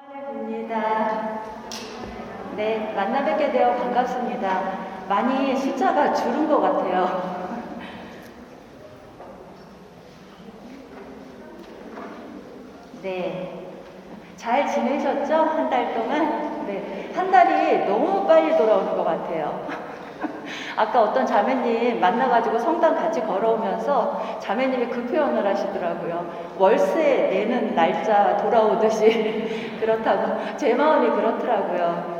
입니다. 네, 만나 뵙게 되어 반갑습니다. 많이 숫자가 줄은 것 같아요. 네, 잘 지내셨죠? 한 달 동안? 네, 한 달이 너무 빨리 돌아오는 것 같아요. 아까 어떤 자매님 만나가지고 성당 같이 걸어오면서 자매님이 그 표현을 하시더라고요. 월세 내는 날짜 돌아오듯이 그렇다고 제 마음이 그렇더라고요.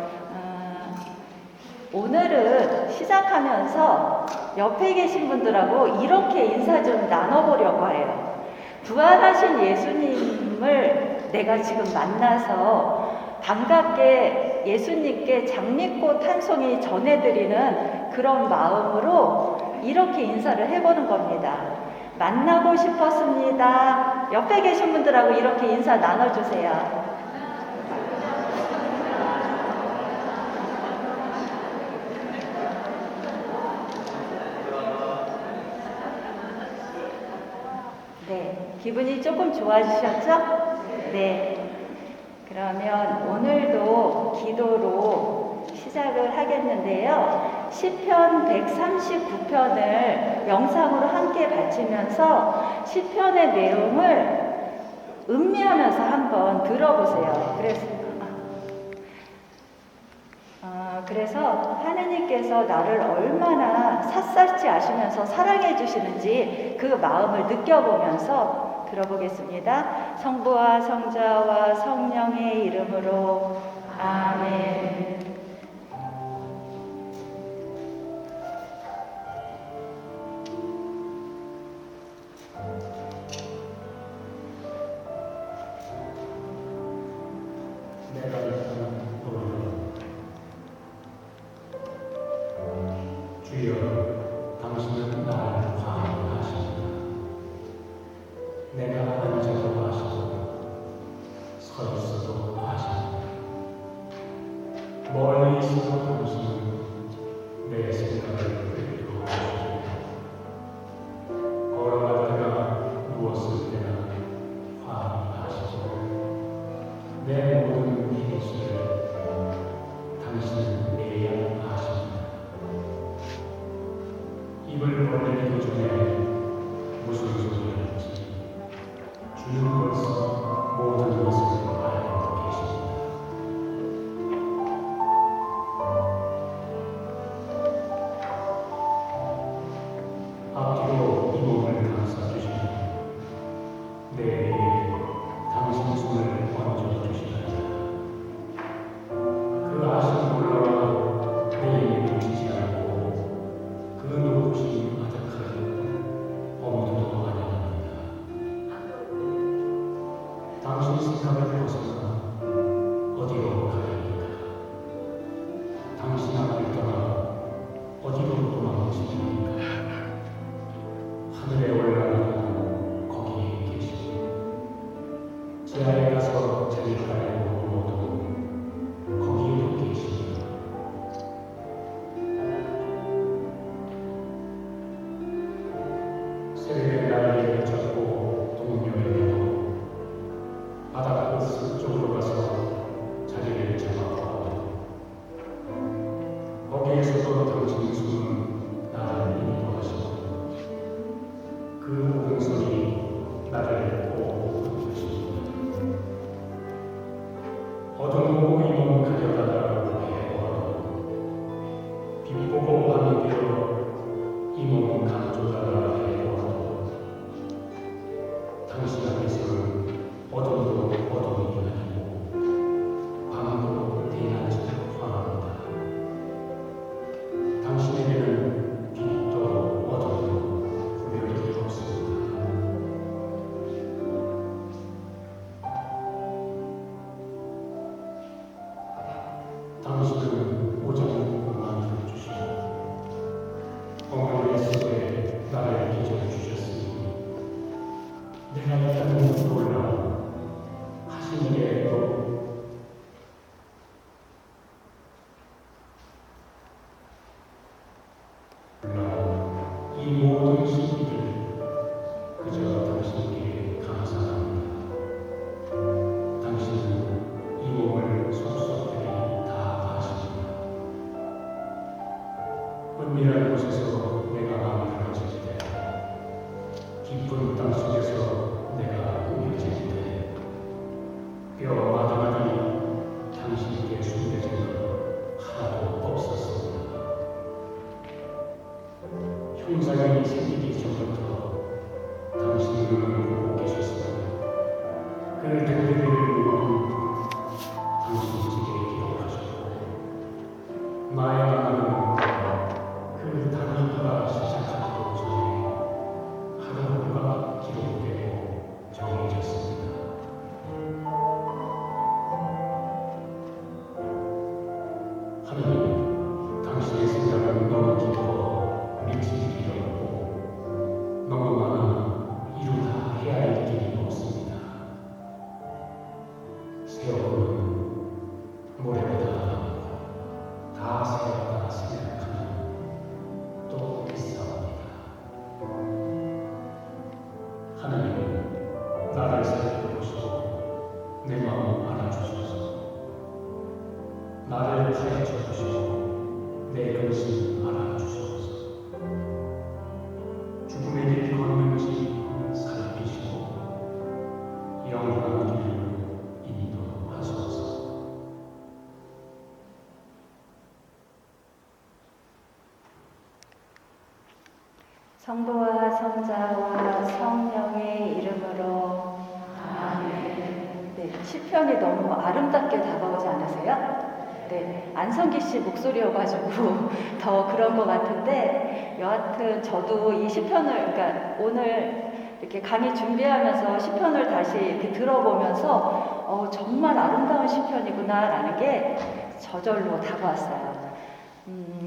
오늘은 시작하면서 옆에 계신 분들하고 이렇게 인사 좀 나눠보려고 해요. 부활하신 예수님을 내가 지금 만나서 반갑게 예수님께 장미꽃 한 송이 전해드리는 그런 마음으로 이렇게 인사를 해보는 겁니다. 만나고 싶었습니다. 옆에 계신 분들하고 이렇게 인사 나눠주세요. 네, 기분이 조금 좋아지셨죠? 네. 그러면 오늘도 기도로 시작을 하겠는데요. 시편 139편을 영상으로 함께 바치면서 시편의 내용을 음미하면서 한번 들어보세요. 그래서 하느님께서 나를 얼마나 샅샅이 아시면서 사랑해 주시는지 그 마음을 느껴보면서 들어보겠습니다. 성부와 성자와 성령의 이름으로 아멘. 주여, 당신은 나를 화합하십니다. 내가 앉아도 하시고 서 있어도 하십니다. 멀리 있어도 당신은 내 생각을 그대로 하십니다. 걸어갈 때나 누웠을 때나 화합하시고 내 모든 일것을 당신은 예양하십니다. 입을 벌리기 전에 무슨 소리인지 주는 벌써 모든 것을 알고 계십니다. 앞뒤로 이 몸을 감싸주시니 내 위에 당신 손을 얹어주시니라. 그 아심 몰라도 내 입을 놓치지 않고 그 눈부심 아득하여 어머니도 아니합니다. 당신 생각을 벗어나 어디로 가야합니까? 당신 앞을 떠나 어디로 도망치십니까? 하늘에 올라가고 거기에 계시고 지하에 가서 자기 깔고 누워도 거기에도 계십니다. 새벽에 나를 잡고 동료에게도 바다 끝 쪽으로 가서 자리를 잡아보고 거기에서도 당신의 손은 나를 인도하시고 그 오른손이 나를 꼭 붙드십니다. 어둠 보고 이 몸 가져다라고 해보아도 빛 보고 밤이 되어 이 몸 감춰다라 해보아도 당신 앞에서는 어둠도 어둠이 아니고 밤도 대낮이 화합니다. 당신에게는 빛도 어둠도 구별이 없습니다. 당신은 오전만 주시고 어머니의 속에 나를 빚어 주셨으니 내가 다른 놀라 하신 일에도 이 모든 신비들 그저 당신께 감사합니다. 당신은 이 나를 살펴보시고 내 마음 알아주소서. 나를 파헤쳐주시고 내 근심 알아주소서. 죽음의 길 걷는지 살피시고 영원한 길을 인도하소서. 성부와 성자와 성령의 이름으로 아멘. 네, 시편이 너무 아름답게 다가오지 않으세요? 네, 안성기 씨 목소리여가지고 더 그런 것 같은데, 여하튼 저도 이 시편을, 그러니까 오늘 이렇게 강의 준비하면서 시편을 다시 이렇게 들어보면서 정말 아름다운 시편이구나라는 게 저절로 다가왔어요.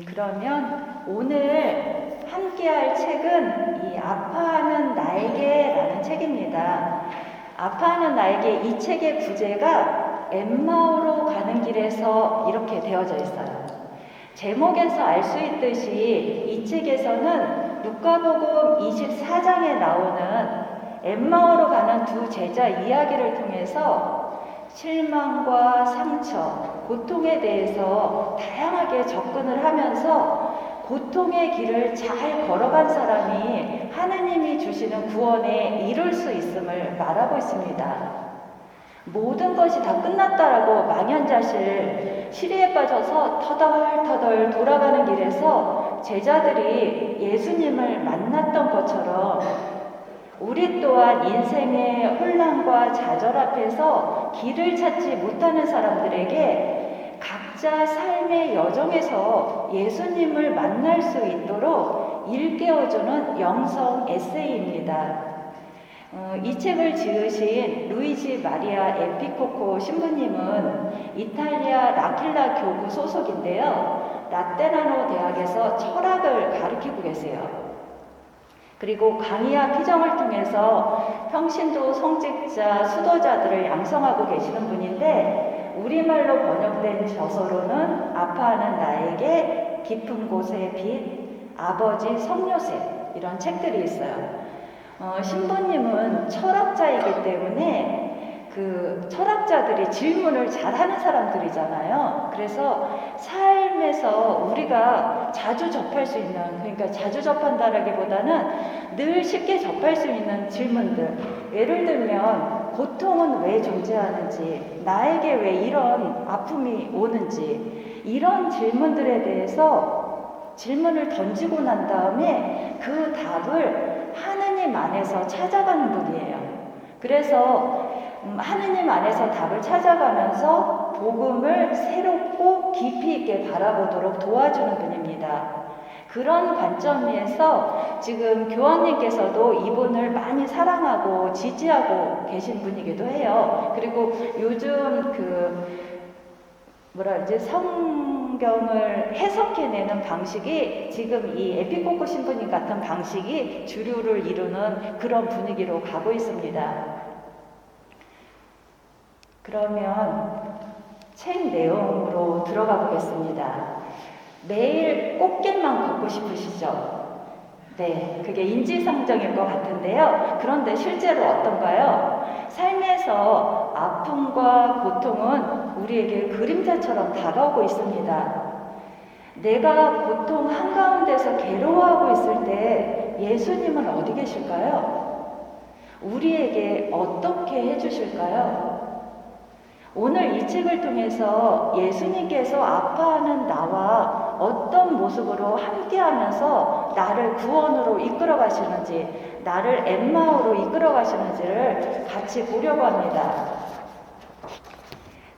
그러면 오늘 함께할 책은 이 아파하는 나에게라는 책입니다. 아파하는 나에게 이 책의 부제가 엠마오로 가는 길에서 이렇게 되어져 있어요. 제목에서 알 수 있듯이 이 책에서는 누가복음 24장에 나오는 엠마오로 가는 두 제자 이야기를 통해서 실망과 상처, 고통에 대해서 다양하게 접근을 하면서 고통의 길을 잘 걸어간 사람이 하느님이 주시는 구원에 이룰 수 있음을 말하고 있습니다. 모든 것이 다 끝났다라고 망연자실 시리에 빠져서 터덜터덜 돌아가는 길에서 제자들이 예수님을 만났던 것처럼 우리 또한 인생의 혼란과 좌절 앞에서 길을 찾지 못하는 사람들에게 각자 삶의 여정에서 예수님을 만날 수 있도록 일깨워주는 영성 에세이입니다. 이 책을 지으신 루이지 마리아 에피코코 신부님은 이탈리아 라킬라 교구 소속인데요. 라테라노 대학에서 철학을 가르치고 계세요. 그리고 강의와 피정을 통해서 평신도 성직자, 수도자들을 양성하고 계시는 분인데, 우리말로 번역된 저서로는 아파하는 나에게, 깊은 곳의 빛, 아버지 성요셉, 이런 책들이 있어요. 신부님은 철학자이기 때문에 그 철학자들이 질문을 잘하는 사람들이잖아요. 그래서 삶에서 우리가 자주 접할 수 있는, 그러니까 자주 접한다라기보다는 늘 쉽게 접할 수 있는 질문들, 예를 들면 고통은 왜 존재하는지, 나에게 왜 이런 아픔이 오는지, 이런 질문들에 대해서 질문을 던지고 난 다음에 그 답을 하느님 안에서 찾아가는 분이에요. 그래서 하느님 안에서 답을 찾아가면서 복음을 새롭고 깊이 있게 바라보도록 도와주는 분입니다. 그런 관점에서 지금 교황님께서도 이분을 많이 사랑하고 지지하고 계신 분이기도 해요. 그리고 요즘 성경을 해석해내는 방식이 지금 이 에피코코 신부님 같은 방식이 주류를 이루는 그런 분위기로 가고 있습니다. 그러면 책 내용으로 들어가 보겠습니다. 매일 꽃길만 걷고 싶으시죠? 네, 그게 인지상정일 것 같은데요. 그런데 실제로 어떤가요? 삶에서 아픔과 고통은 우리에게 그림자처럼 다가오고 있습니다. 내가 고통 한가운데서 괴로워하고 있을 때 예수님은 어디 계실까요? 우리에게 어떻게 해주실까요? 오늘 이 책을 통해서 예수님께서 아파하는 나와 어떤 모습으로 함께하면서 나를 구원으로 이끌어 가시는지, 나를 엠마오로 이끌어 가시는지를 같이 보려고 합니다.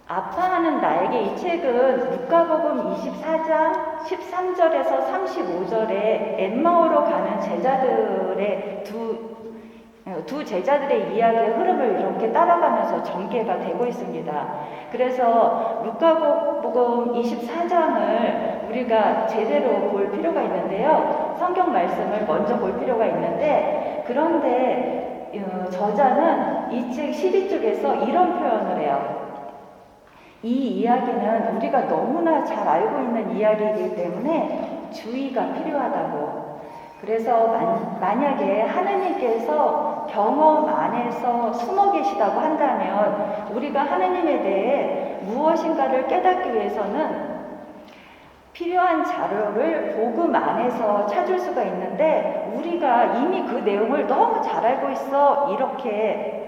아파하는 나에게 이 책은 누가복음 24장 13절에서 35절에 엠마오로 가는 제자들의 두 제자들의 이야기의 흐름을 이렇게 따라가면서 전개가 되고 있습니다. 그래서 누가복음 24장을 우리가 제대로 볼 필요가 있는데요. 성경 말씀을 먼저 볼 필요가 있는데, 그런데 저자는 이 책 12쪽에서 이런 표현을 해요. 이 이야기는 우리가 너무나 잘 알고 있는 이야기이기 때문에 주의가 필요하다고. 그래서 만약에 하느님께서 경험 안에서 숨어 것이다고 한다면 우리가 하느님에 대해 무엇인가를 깨닫기 위해서는 필요한 자료를 복음 안에서 찾을 수가 있는데 우리가 이미 그 내용을 너무 잘 알고 있어 이렇게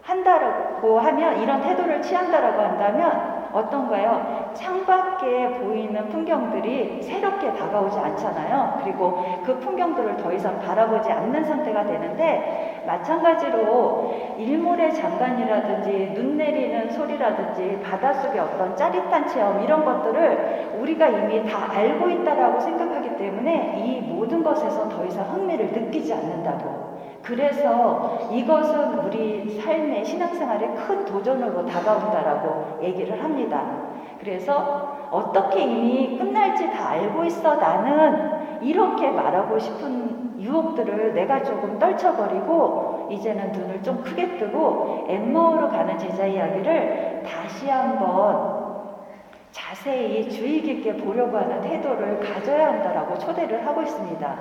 한다고 하면, 이런 태도를 취한다라고 한다면 어떤가요? 창밖에 보이는 풍경들이 새롭게 다가오지 않잖아요. 그리고 그 풍경들을 더 이상 바라보지 않는 상태가 되는데, 마찬가지로 일몰의 장관이라든지 눈 내리는 소리라든지 바닷속의 어떤 짜릿한 체험, 이런 것들을 우리가 이미 다 알고 있다라고 생각하기 때문에 이 모든 것에서 더 이상 흥미를 느끼지 않는다고. 그래서 이것은 우리 삶의 신앙생활에 큰 도전으로 다가온다라고 얘기를 합니다. 그래서 어떻게 이미 끝날지 다 알고 있어 나는, 이렇게 말하고 싶은 유혹들을 내가 조금 떨쳐버리고 이제는 눈을 좀 크게 뜨고 엠마오로 가는 제자 이야기를 다시 한번 자세히 주의 깊게 보려고 하는 태도를 가져야 한다라고 초대를 하고 있습니다.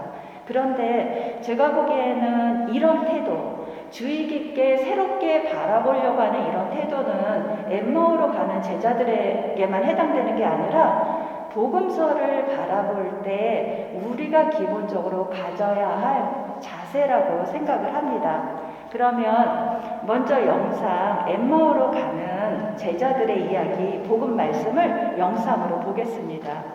그런데 제가 보기에는 이런 태도, 주의 깊게 새롭게 바라보려고 하는 이런 태도는 엠마오로 가는 제자들에게만 해당되는 게 아니라 복음서를 바라볼 때 우리가 기본적으로 가져야 할 자세라고 생각을 합니다. 그러면 먼저 영상 엠마오로 가는 제자들의 이야기, 복음 말씀을 영상으로 보겠습니다.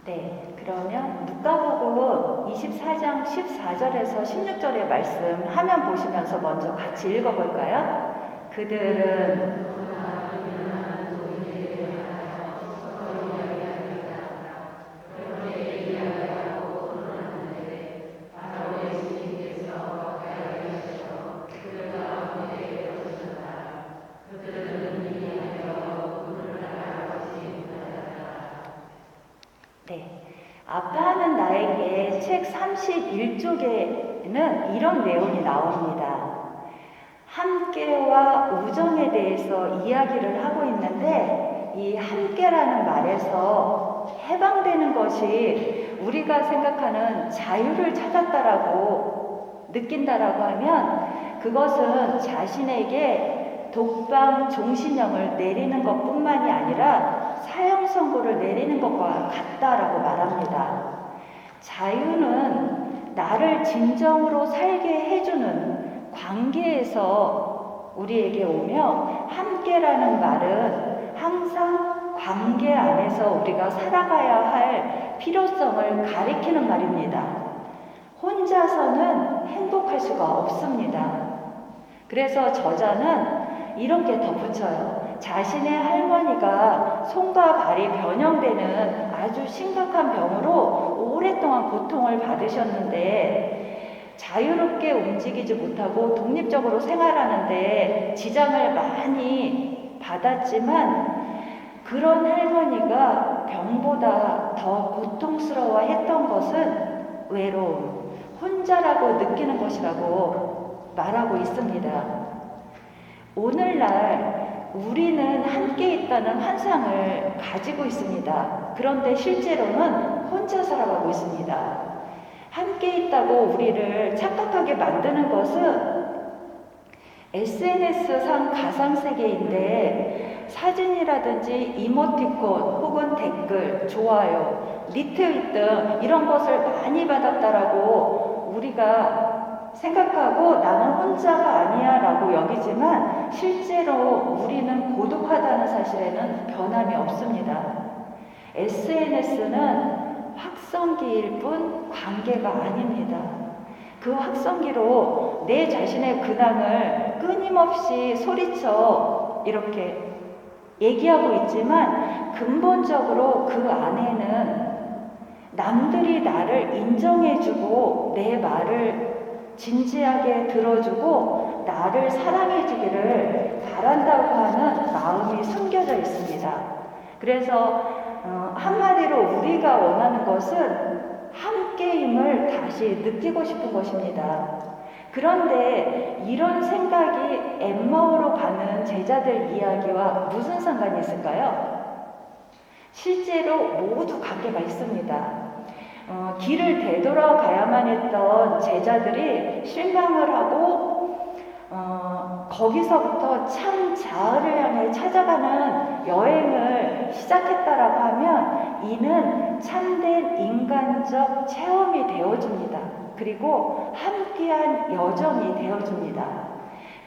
네, 그러면 누가복음 24장 14절에서 16절의 말씀 화면 보시면서 먼저 같이 읽어볼까요? 그들은 아빠는 나에게 책 31쪽에는 이런 내용이 나옵니다. 함께와 우정에 대해서 이야기를 하고 있는데, 이 함께라는 말에서 해방되는 것이 우리가 생각하는 자유를 찾았다라고 느낀다라고 하면 그것은 자신에게 독방 종신형을 내리는 것뿐만이 아니라 사형 선고를 내리는 것과 같다라고 말합니다. 자유는 나를 진정으로 살게 해주는 관계에서 우리에게 오며, 함께라는 말은 항상 관계 안에서 우리가 살아가야 할 필요성을 가리키는 말입니다. 혼자서는 행복할 수가 없습니다. 그래서 저자는 이렇게 덧붙여요. 자신의 할머니가 손과 발이 변형되는 아주 심각한 병으로 오랫동안 고통을 받으셨는데 자유롭게 움직이지 못하고 독립적으로 생활하는데 지장을 많이 받았지만 그런 할머니가 병보다 더 고통스러워 했던 것은 외로움, 혼자라고 느끼는 것이라고 말하고 있습니다. 오늘날 우리는 함께 있다는 환상을 가지고 있습니다. 그런데 실제로는 혼자 살아가고 있습니다. 함께 있다고 우리를 착각하게 만드는 것은 SNS상 가상세계인데 사진이라든지 이모티콘 혹은 댓글, 좋아요, 리트윗 등 이런 것을 많이 받았다라고 우리가 생각하고 나는 혼자가 아니야 라고 여기지만 실제로 우리는 고독하다는 사실에는 변함이 없습니다. SNS는 확성기일 뿐 관계가 아닙니다. 그 확성기로 내 자신의 근황을 끊임없이 소리쳐 이렇게 얘기하고 있지만 근본적으로 그 안에는 남들이 나를 인정해주고 내 말을 진지하게 들어주고 나를 사랑해주기를 바란다고 하는 마음이 숨겨져 있습니다. 그래서 한마디로 우리가 원하는 것은 함께임을 다시 느끼고 싶은 것입니다. 그런데 이런 생각이 엠마오로 가는 제자들 이야기와 무슨 상관이 있을까요? 실제로 모두 관계가 있습니다. 길을 되돌아가야만 했던 제자들이 실망을 하고 거기서부터 참 자아를 향해 찾아가는 여행을 시작했다라고 하면 이는 참된 인간적 체험이 되어줍니다. 그리고 함께한 여정이 되어줍니다.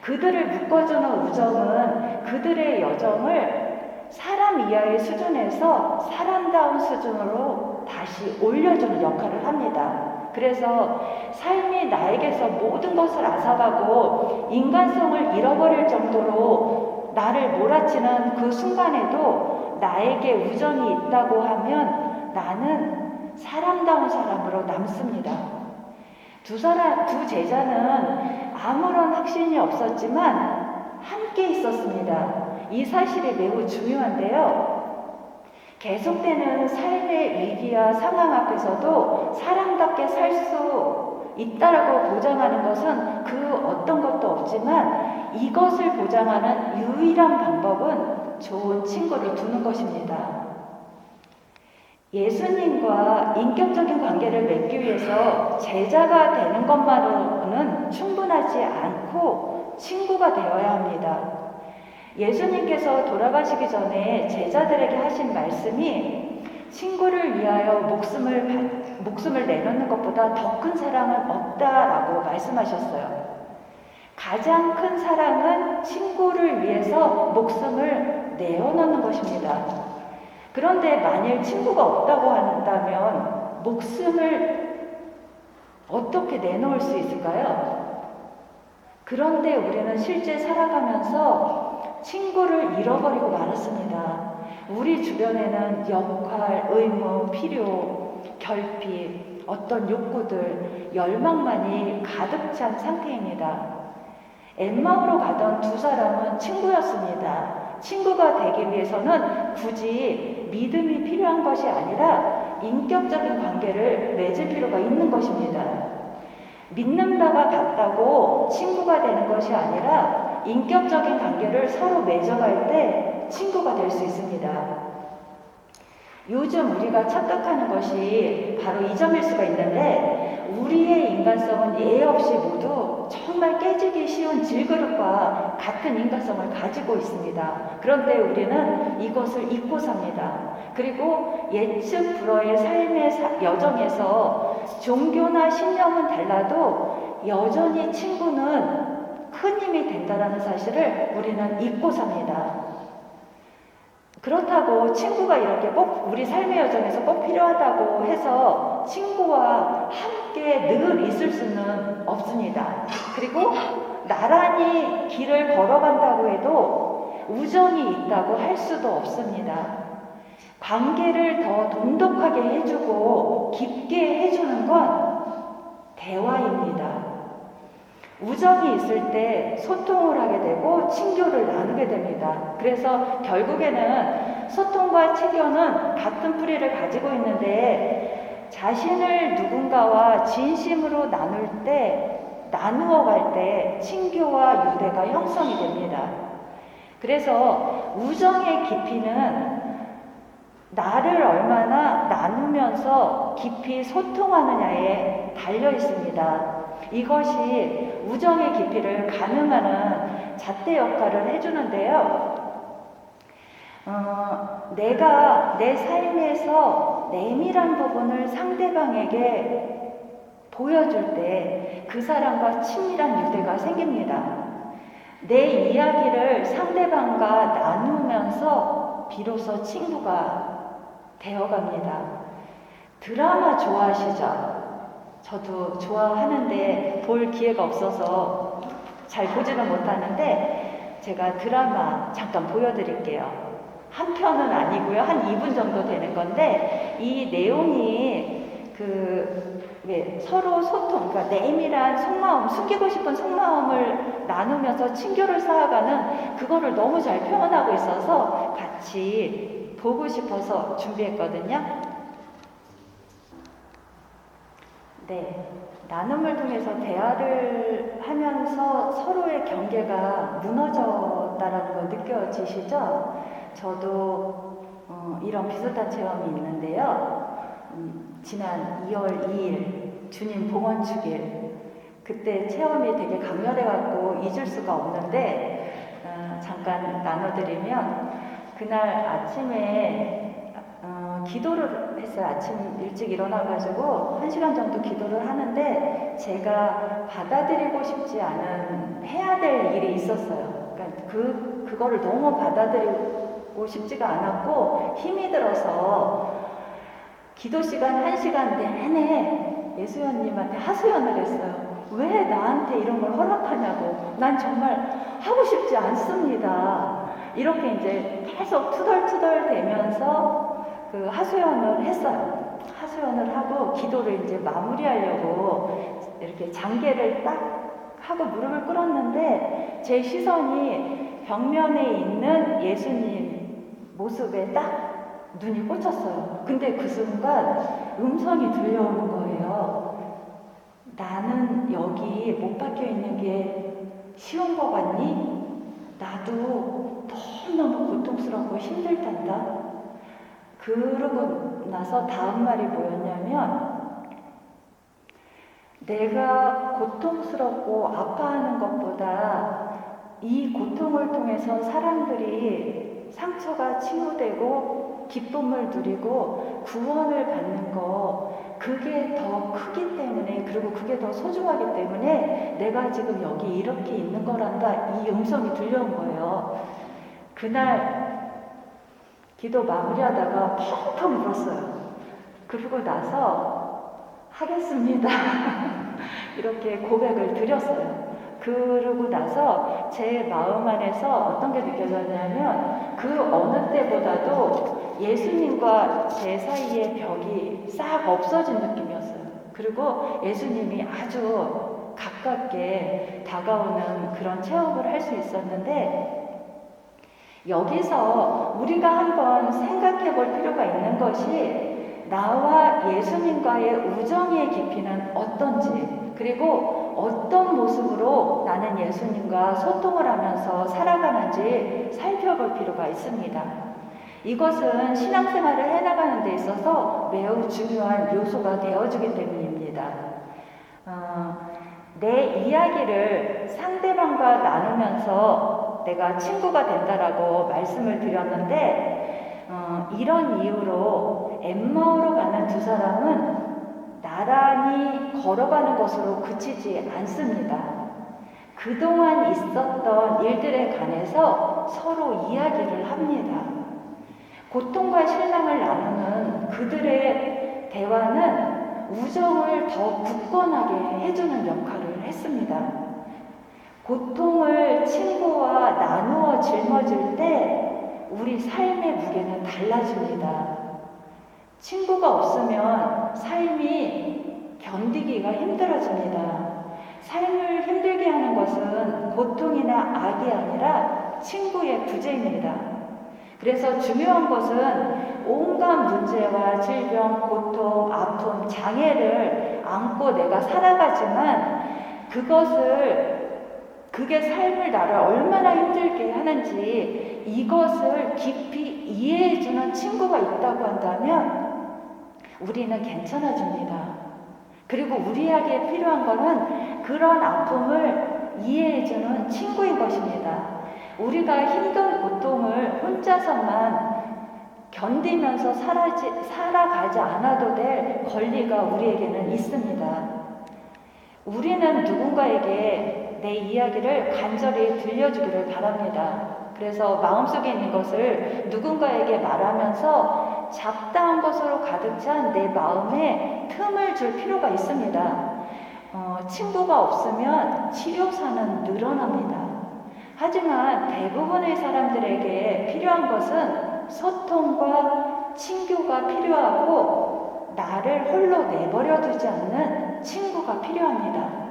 그들을 묶어주는 우정은 그들의 여정을 사람 이하의 수준에서 사람다운 수준으로 다시 올려주는 역할을 합니다. 그래서 삶이 나에게서 모든 것을 앗아가고 인간성을 잃어버릴 정도로 나를 몰아치는 그 순간에도 나에게 우정이 있다고 하면 나는 사람다운 사람으로 남습니다. 두 제자는 아무런 확신이 없었지만 함께 있었습니다. 이 사실이 매우 중요한데요. 계속되는 삶의 위기와 상황 앞에서도 사람답게 살 수 있다라고 보장하는 것은 그 어떤 것도 없지만 이것을 보장하는 유일한 방법은 좋은 친구를 두는 것입니다. 예수님과 인격적인 관계를 맺기 위해서 제자가 되는 것만으로는 충분하지 않고 친구가 되어야 합니다. 예수님께서 돌아가시기 전에 제자들에게 하신 말씀이 친구를 위하여 목숨을 내놓는 것보다 더 큰 사랑은 없다라고 말씀하셨어요. 가장 큰 사랑은 친구를 위해서 목숨을 내어놓는 것입니다. 그런데 만일 친구가 없다고 한다면 목숨을 어떻게 내놓을 수 있을까요? 그런데 우리는 실제 살아가면서 친구를 잃어버리고 말았습니다. 우리 주변에는 역할, 의무, 필요, 결핍, 어떤 욕구들, 열망만이 가득 찬 상태입니다. 엠마오로 가던 두 사람은 친구였습니다. 친구가 되기 위해서는 굳이 믿음이 필요한 것이 아니라 인격적인 관계를 맺을 필요가 있는 것입니다. 믿는 바가 같다고 친구가 되는 것이 아니라 인격적인 관계를 서로 맺어갈 때 친구가 될 수 있습니다. 요즘 우리가 착각하는 것이 바로 이 점일 수가 있는데 우리의 인간성은 예외 없이 모두 정말 깨지기 쉬운 질그릇과 같은 인간성을 가지고 있습니다. 그런데 우리는 이것을 잊고 삽니다. 그리고 예측 불허의 삶의 여정에서 종교나 신념은 달라도 여전히 친구는 큰 힘이 된다는 사실을 우리는 잊고 삽니다. 그렇다고 친구가 이렇게 꼭 우리 삶의 여정에서 꼭 필요하다고 해서 친구와 함께 늘 있을 수는 없습니다. 그리고 나란히 길을 걸어간다고 해도 우정이 있다고 할 수도 없습니다. 관계를 더 돈독하게 해주고 깊게 해주는 건 대화입니다. 우정이 있을 때 소통을 하게 되고 친교를 나누게 됩니다. 그래서 결국에는 소통과 친교는 같은 뿌리를 가지고 있는데 자신을 누군가와 진심으로 나눌 때, 나누어 갈 때 친교와 유대가 형성이 됩니다. 그래서 우정의 깊이는 나를 얼마나 나누면서 깊이 소통하느냐에 달려 있습니다. 이것이 우정의 깊이를 가늠하는 잣대 역할을 해주는데요. 내가 내 삶에서 내밀한 부분을 상대방에게 보여줄 때 그 사람과 친밀한 유대가 생깁니다. 내 이야기를 상대방과 나누면서 비로소 친구가 되어갑니다. 드라마 좋아하시죠? 저도 좋아하는데 볼 기회가 없어서 잘 보지는 못하는데 제가 드라마 잠깐 보여드릴게요. 한 편은 아니고요. 한 2분 정도 되는 건데 이 내용이 서로 소통, 그러니까 내밀한 속마음, 숨기고 싶은 속마음을 나누면서 친교를 쌓아가는 그거를 너무 잘 표현하고 있어서 같이 보고 싶어서 준비했거든요. 네, 나눔을 통해서 대화를 하면서 서로의 경계가 무너졌다라는 거 느껴지시죠? 저도 이런 비슷한 체험이 있는데요. 지난 2월 2일 주님 봉헌축일 그때 체험이 되게 강렬해갖고 잊을 수가 없는데 잠깐 나눠드리면 그날 아침에 기도를 했어요. 아침 일찍 일어나가지고 1시간 정도 기도를 하는데 제가 받아들이고 싶지 않은 해야 될 일이 있었어요. 그러니까 그거를 너무 받아들이고 싶지가 않았고 힘이 들어서 기도 시간 1시간 내내 예수연님한테 하소연을 했어요. 왜 나한테 이런 걸 허락하냐고. 난 정말 하고 싶지 않습니다. 이렇게 이제 계속 투덜투덜 대면서 그 하소연을 했어요. 하소연을 하고 기도를 이제 마무리하려고 이렇게 장계를 딱 하고 무릎을 꿇었는데 제 시선이 벽면에 있는 예수님 모습에 딱 눈이 꽂혔어요. 근데 그 순간 음성이 들려오는 거예요. 나는 여기 못 박혀 있는 게 쉬운 거 같니? 나도 너무너무 고통스럽고 힘들단다. 그러고 나서 다음 말이 뭐였냐면 내가 고통스럽고 아파하는 것보다 이 고통을 통해서 사람들이 상처가 치유되고 기쁨을 누리고 구원을 받는 거 그게 더 크기 때문에 그리고 그게 더 소중하기 때문에 내가 지금 여기 이렇게 있는 거란다. 이 음성이 들려온 거예요. 그날 기도 마무리하다가 펑펑 울었어요. 그러고 나서 하겠습니다. 이렇게 고백을 드렸어요. 그러고 나서 제 마음 안에서 어떤 게 느껴졌냐면 그 어느 때보다도 예수님과 제 사이의 벽이 싹 없어진 느낌이었어요. 그리고 예수님이 아주 가깝게 다가오는 그런 체험을 할 수 있었는데 여기서 우리가 한번 생각해 볼 필요가 있는 것이 나와 예수님과의 우정의 깊이는 어떤지 그리고 어떤 모습으로 나는 예수님과 소통을 하면서 살아가는지 살펴볼 필요가 있습니다. 이것은 신앙생활을 해나가는 데 있어서 매우 중요한 요소가 되어주기 때문입니다. 내 이야기를 상대방과 나누면서 내가 친구가 된다라고 말씀을 드렸는데 이런 이유로 엠마오로 가는 두 사람은 나란히 걸어가는 것으로 그치지 않습니다. 그동안 있었던 일들에 관해서 서로 이야기를 합니다. 고통과 실망을 나누는 그들의 대화는 우정을 더 굳건하게 해주는 역할을 했습니다. 고통을 친구와 나누어 짊어질 때 우리 삶의 무게는 달라집니다. 친구가 없으면 삶이 견디기가 힘들어집니다. 삶을 힘들게 하는 것은 고통이나 악이 아니라 친구의 부재입니다. 그래서 중요한 것은 온갖 문제와 질병, 고통, 아픔, 장애를 안고 내가 살아가지만 그게 삶을 나를 얼마나 힘들게 하는지 이것을 깊이 이해해주는 친구가 있다고 한다면 우리는 괜찮아집니다. 그리고 우리에게 필요한 것은 그런 아픔을 이해해주는 친구인 것입니다. 우리가 힘든 고통을 혼자서만 견디면서 살아가지 않아도 될 권리가 우리에게는 있습니다. 우리는 누군가에게 내 이야기를 간절히 들려주기를 바랍니다. 그래서 마음속에 있는 것을 누군가에게 말하면서 잡다한 것으로 가득 찬 내 마음에 틈을 줄 필요가 있습니다. 친구가 없으면 치료사는 늘어납니다. 하지만 대부분의 사람들에게 필요한 것은 소통과 친교가 필요하고 나를 홀로 내버려 두지 않는 친구가 필요합니다.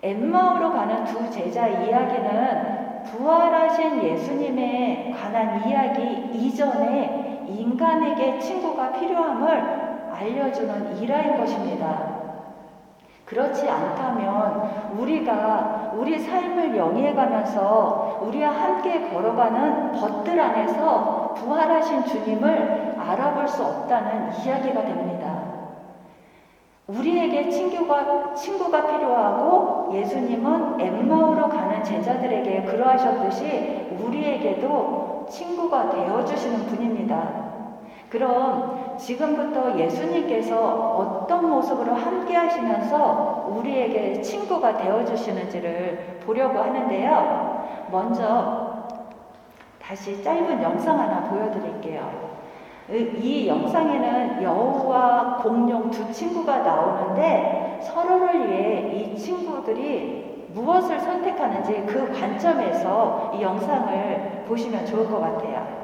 엠마오로 가는 두 제자 이야기는 부활하신 예수님에 관한 이야기 이전에 인간에게 친구가 필요함을 알려주는 일화인 것입니다. 그렇지 않다면 우리가 우리 삶을 영위해가면서 우리와 함께 걸어가는 벗들 안에서 부활하신 주님을 알아볼 수 없다는 이야기가 됩니다. 우리에게 친구가 필요하고 예수님은 엠마오로 가는 제자들에게 그러하셨듯이 우리에게도 친구가 되어주시는 분입니다. 그럼 지금부터 예수님께서 어떤 모습으로 함께 하시면서 우리에게 친구가 되어주시는지를 보려고 하는데요. 먼저 다시 짧은 영상 하나 보여드릴게요. 이 영상에는 여우와 공룡 두 친구가 나오는데 서로를 위해 이 친구들이 무엇을 선택하는지 그 관점에서 이 영상을 보시면 좋을 것 같아요.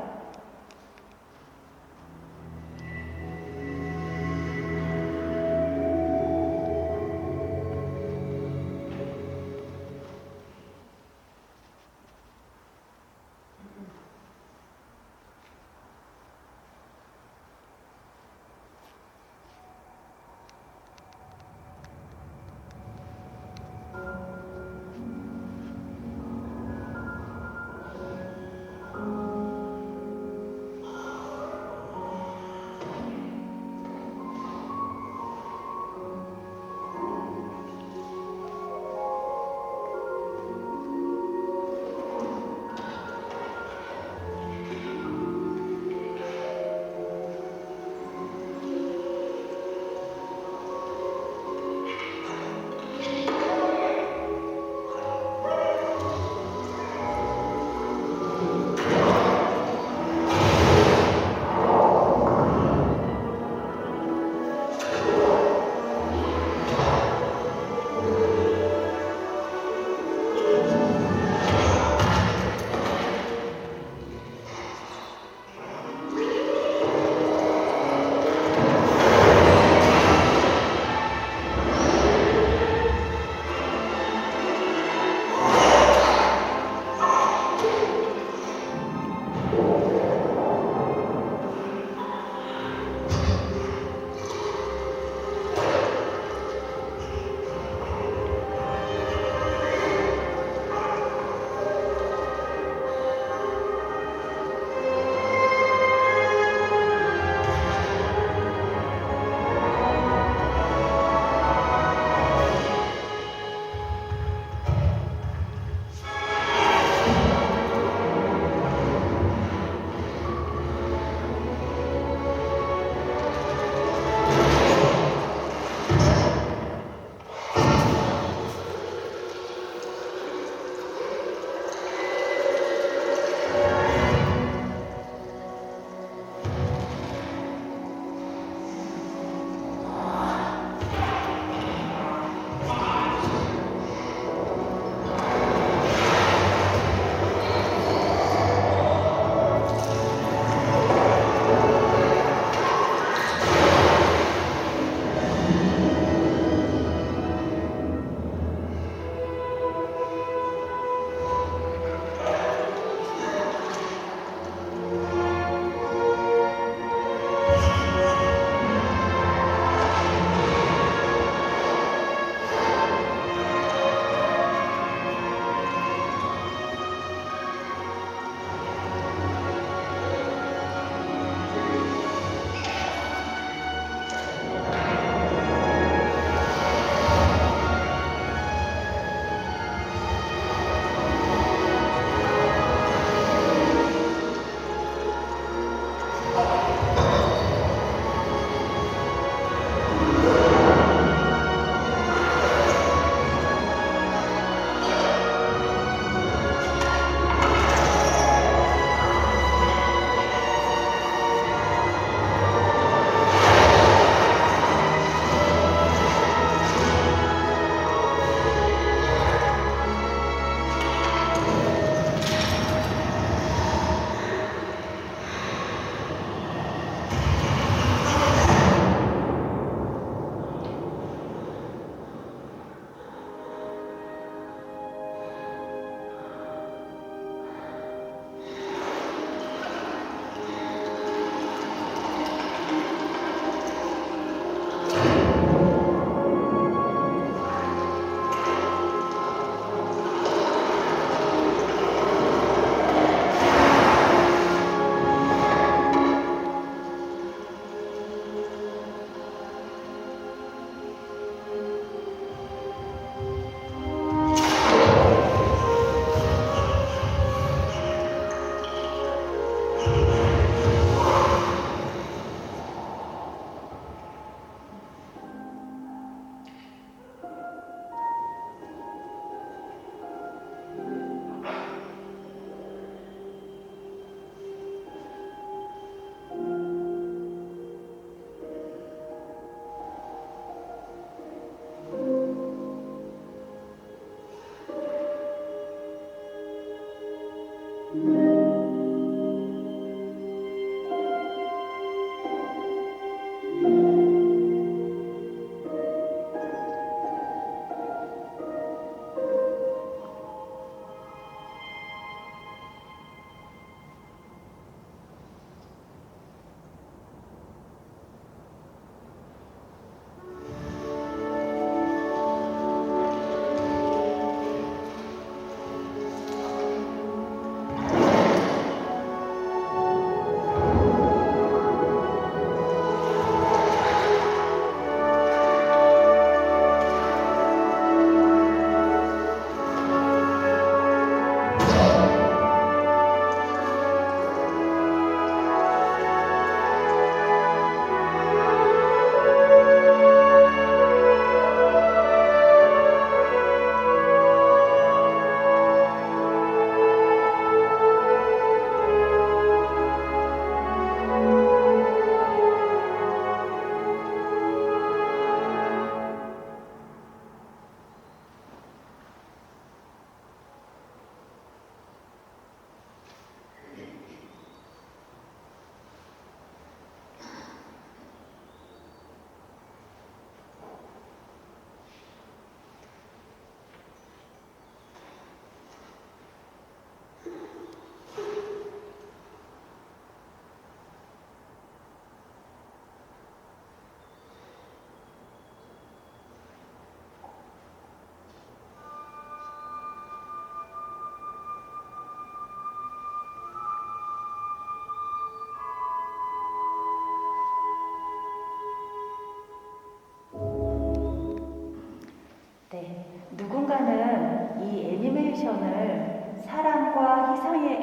네, 누군가는 이 애니메이션을 사랑과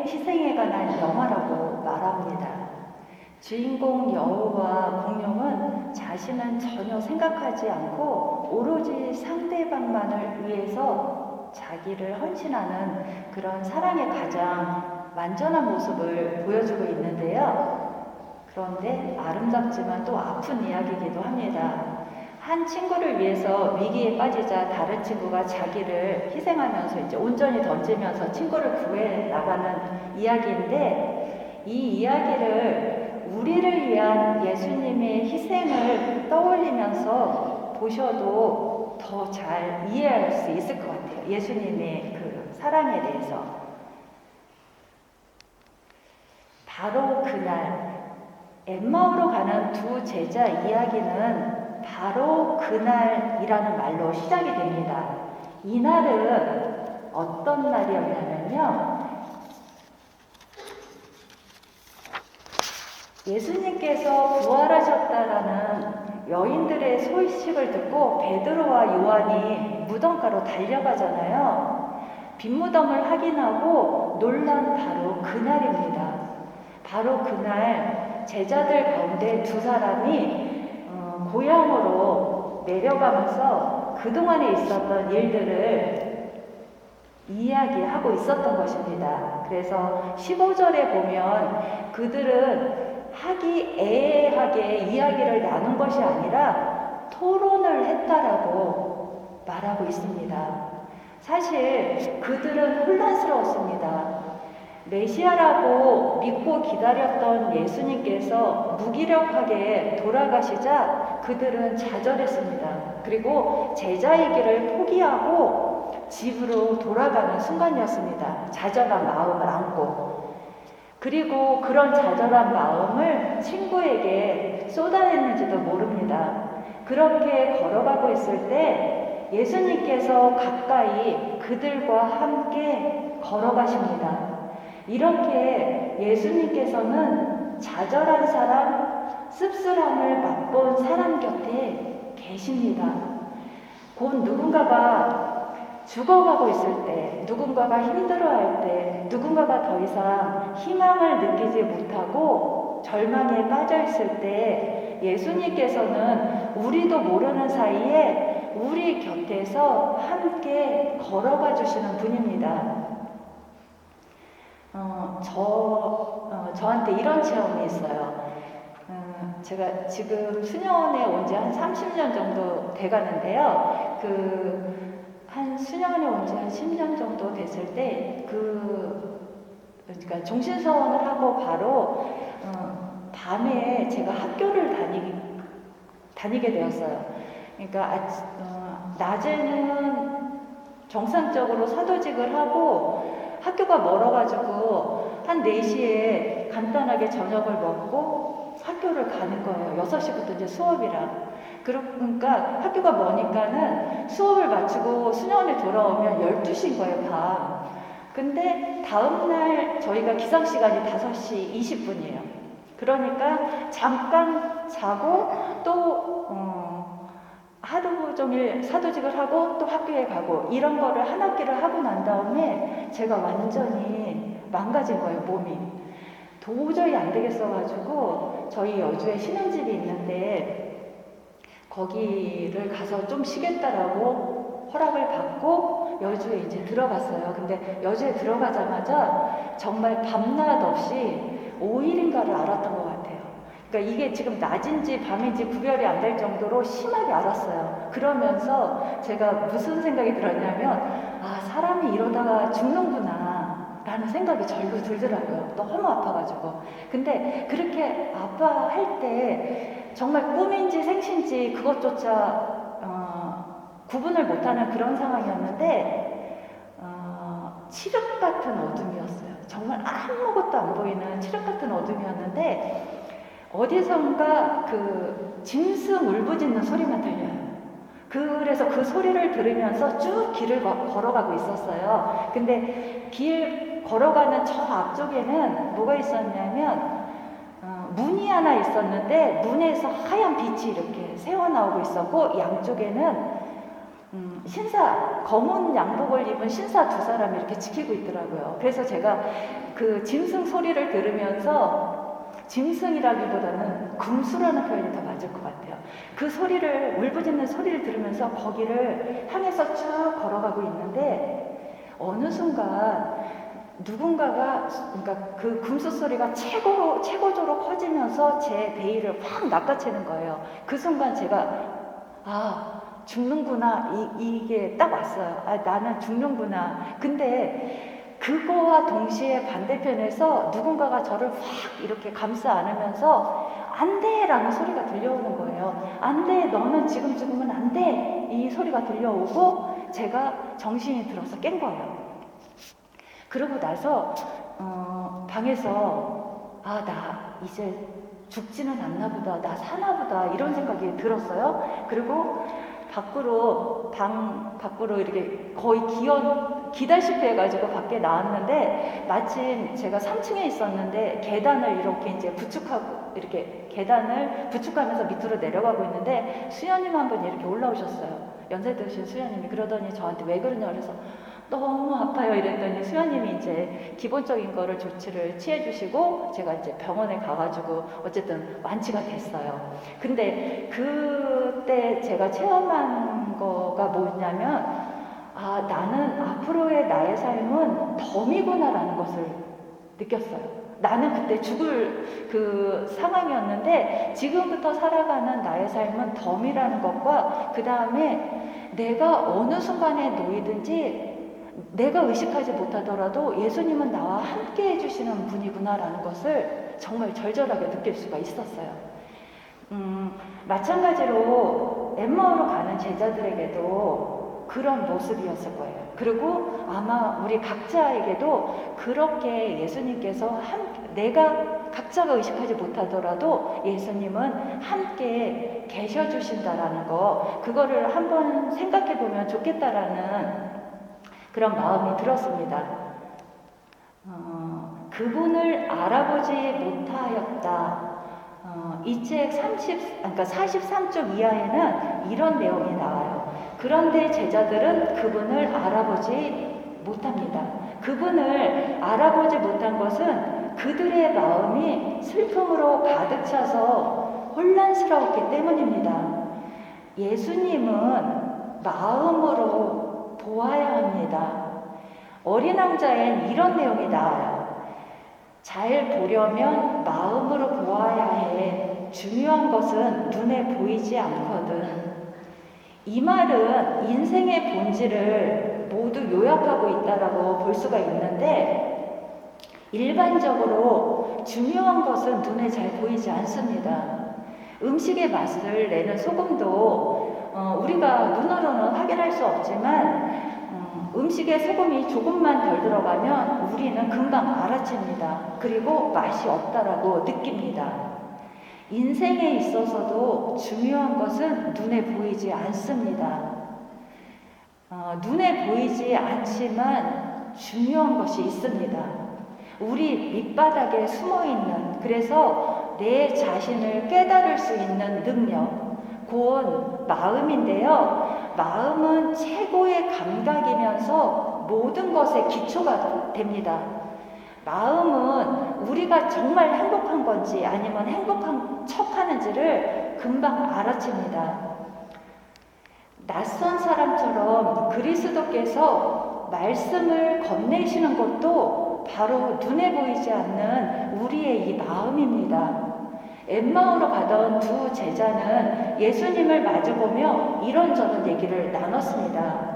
희생에 관한 영화라고 말합니다. 주인공 여우와 공룡은 자신은 전혀 생각하지 않고 오로지 상대방만을 위해서 자기를 헌신하는 그런 사랑의 가장 완전한 모습을 보여주고 있는데요. 그런데 아름답지만 또 아픈 이야기이기도 합니다. 한 친구를 위해서 위기에 빠지자 다른 친구가 자기를 희생하면서 이제 온전히 던지면서 친구를 구해 나가는 이야기인데, 이 이야기를 우리를 위한 예수님의 희생을 떠올리면서 보셔도 더 잘 이해할 수 있을 것 같아요. 예수님의 그 사랑에 대해서. 바로 그날 엠마오로 가는 두 제자 이야기는 바로 그날이라는 말로 시작이 됩니다. 이날은 어떤 날이었냐면요, 예수님께서 부활하셨다라는 여인들의 소식을 듣고 베드로와 요한이 무덤가로 달려가잖아요. 빈무덤을 확인하고 놀란 바로 그날입니다. 바로 그날 제자들 가운데 두 사람이 고향으로 내려가면서 그동안에 있었던 일들을 이야기하고 있었던 것입니다. 그래서 15절에 보면 그들은 화기애애하게 이야기를 나눈 것이 아니라 토론을 했다라고 말하고 있습니다. 사실 그들은 혼란스러웠습니다. 메시아라고 믿고 기다렸던 예수님께서 무기력하게 돌아가시자 그들은 좌절했습니다. 그리고 제자이기를 포기하고 집으로 돌아가는 순간이었습니다. 좌절한 마음을 안고. 그리고 그런 좌절한 마음을 친구에게 쏟아냈는지도 모릅니다. 그렇게 걸어가고 있을 때 예수님께서 가까이 그들과 함께 걸어가십니다. 이렇게 예수님께서는 좌절한 사람, 씁쓸함을 맛본 사람 곁에 계십니다. 곧 누군가가 죽어가고 있을 때, 누군가가 힘들어할 때, 누군가가 더 이상 희망을 느끼지 못하고 절망에 빠져 있을 때 예수님께서는 우리도 모르는 사이에 우리 곁에서 함께 걸어가 주시는 분입니다. 저한테 이런 체험이 있어요. 제가 지금 수녀원에 온 지 한 30년 정도 돼 가는데요. 한 수녀원에 온 지 한 10년 정도 됐을 때, 그러니까 종신서원을 하고 바로 밤에 제가 학교를 다니게 되었어요. 그러니까 낮에는 정상적으로 사도직을 하고 학교가 멀어가지고 한 4시에 간단하게 저녁을 먹고 학교를 가는 거예요. 6시부터 이제 수업이라. 그러니까 학교가 머니까는 수업을 마치고 수련회 돌아오면 12시인 거예요, 밤. 근데 다음날 저희가 기상시간이 5시 20분이에요. 그러니까 잠깐 자고 또 하루 종일 사도직을 하고 또 학교에 가고 이런 거를 한 학기를 하고 난 다음에 제가 완전히 망가진 거예요, 몸이. 도저히 안 되겠어가지고 저희 여주에 신혼집이 있는데 거기를 가서 좀 쉬겠다라고 허락을 받고 여주에 이제 들어갔어요. 근데 여주에 들어가자마자 정말 밤낮 없이 5일인가를 알았던 것 같아요. 그러니까 이게 지금 낮인지 밤인지 구별이 안 될 정도로 심하게 알았어요. 그러면서 제가 무슨 생각이 들었냐면 사람이 이러다가 죽는구나 라는 생각이 절로 들더라고요. 너무 아파가지고. 근데 그렇게 아파할 때 정말 꿈인지 생신지 그것조차 구분을 못하는 그런 상황이었는데 칠흑 같은 어둠이었어요. 정말 아무것도 안 보이는 칠흑 같은 어둠이었는데 어디선가 그 짐승 울부짖는 소리만 들려요. 그래서 그 소리를 들으면서 쭉 길을 걸어가고 있었어요. 근데 길 걸어가는 저 앞쪽에는 뭐가 있었냐면 문이 하나 있었는데 문에서 하얀 빛이 이렇게 새어나오고 있었고 양쪽에는 검은 양복을 입은 신사 2사람이 이렇게 지키고 있더라고요. 그래서 제가 그 짐승 소리를 들으면서 짐승이라기보다는 금수라는 표현이 더 맞을 것 같아요. 그 소리를, 울부짖는 소리를 들으면서 거기를 향해서 쭉 걸어가고 있는데 어느 순간 누군가가, 그러니까 그 금수 소리가 최고조로 커지면서 제 베일을 확 낚아채는 거예요. 그 순간 제가 죽는구나, 이게 딱 왔어요. 나는 죽는구나. 근데 그거와 동시에 반대편에서 누군가가 저를 확 이렇게 감싸 안으면서 안 돼! 라는 소리가 들려오는 거예요. 안 돼! 너는 지금 죽으면 안 돼! 이 소리가 들려오고 제가 정신이 들어서 깬 거예요. 그러고 나서 방에서 나 이제 죽지는 않나 보다, 나 사나 보다 이런 생각이 들었어요. 그리고 방 밖으로 이렇게 거의 기다시피 해가지고 밖에 나왔는데 마침 제가 3층에 있었는데 계단을 이렇게 이제 이렇게 계단을 부축하면서 밑으로 내려가고 있는데 수녀님 한 분이 이렇게 올라오셨어요. 연세 드신 수녀님이. 그러더니 저한테 왜 그러냐 그래서 너무 아파요 이랬더니 수녀님이 이제 기본적인 거를 조치를 취해 주시고 제가 이제 병원에 가가지고 어쨌든 완치가 됐어요. 근데 그때 제가 체험한 거가 뭐냐면 나는 앞으로의 나의 삶은 덤이구나라는 것을 느꼈어요. 나는 그때 죽을 그 상황이었는데 지금부터 살아가는 나의 삶은 덤이라는 것과 그 다음에 내가 어느 순간에 놓이든지 내가 의식하지 못하더라도 예수님은 나와 함께 해주시는 분이구나라는 것을 정말 절절하게 느낄 수가 있었어요. 마찬가지로 엠마오로 가는 제자들에게도 그런 모습이었을 거예요. 그리고 아마 우리 각자에게도 그렇게 예수님께서 내가 각자가 의식하지 못하더라도 예수님은 함께 계셔 주신다라는 거, 그거를 한번 생각해 보면 좋겠다라는 그런 마음이 들었습니다. 그분을 알아보지 못하였다. 이 책 43쪽 이하에는 이런 내용이 나와요. 그런데 제자들은 그분을 알아보지 못합니다. 그분을 알아보지 못한 것은 그들의 마음이 슬픔으로 가득 차서 혼란스러웠기 때문입니다. 예수님은 마음으로 보아야 합니다. 어린 왕자엔 이런 내용이 나와요. 잘 보려면 마음으로 보아야 해. 중요한 것은 눈에 보이지 않거든. 이 말은 인생의 본질을 모두 요약하고 있다라고 볼 수가 있는데 일반적으로 중요한 것은 눈에 잘 보이지 않습니다. 음식의 맛을 내는 소금도 우리가 눈으로는 확인할 수 없지만 음식에 소금이 조금만 덜 들어가면 우리는 금방 알아챕니다. 그리고 맛이 없다라고 느낍니다. 인생에 있어서도 중요한 것은 눈에 보이지 않습니다. 눈에 보이지 않지만 중요한 것이 있습니다. 우리 밑바닥에 숨어 있는, 그래서 내 자신을 깨달을 수 있는 능력, 그건 마음인데요. 마음은 최고의 감각이면서 모든 것의 기초가 됩니다. 마음은 우리가 정말 행복한 건지 아니면 행복한 척 하는지를 금방 알아챕니다. 낯선 사람처럼 그리스도께서 말씀을 건네시는 것도 바로 눈에 보이지 않는 우리의 이 마음입니다. 엠마오로 가던 두 제자는 예수님을 마주보며 이런저런 얘기를 나눴습니다.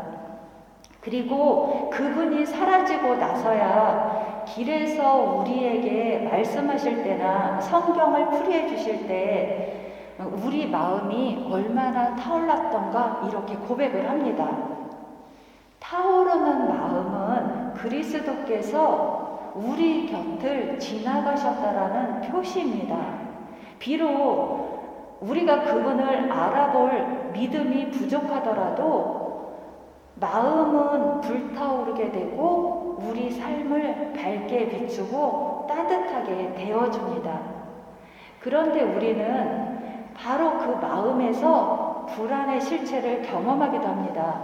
그리고 그분이 사라지고 나서야 길에서 우리에게 말씀하실 때나 성경을 풀이해 주실 때 우리 마음이 얼마나 타올랐던가 이렇게 고백을 합니다. 타오르는 마음은 그리스도께서 우리 곁을 지나가셨다라는 표시입니다. 비록 우리가 그분을 알아볼 믿음이 부족하더라도 마음은 불타오르게 되고 우리 삶을 밝게 비추고 따뜻하게 데워줍니다. 그런데 우리는 바로 그 마음에서 불안의 실체를 경험하기도 합니다.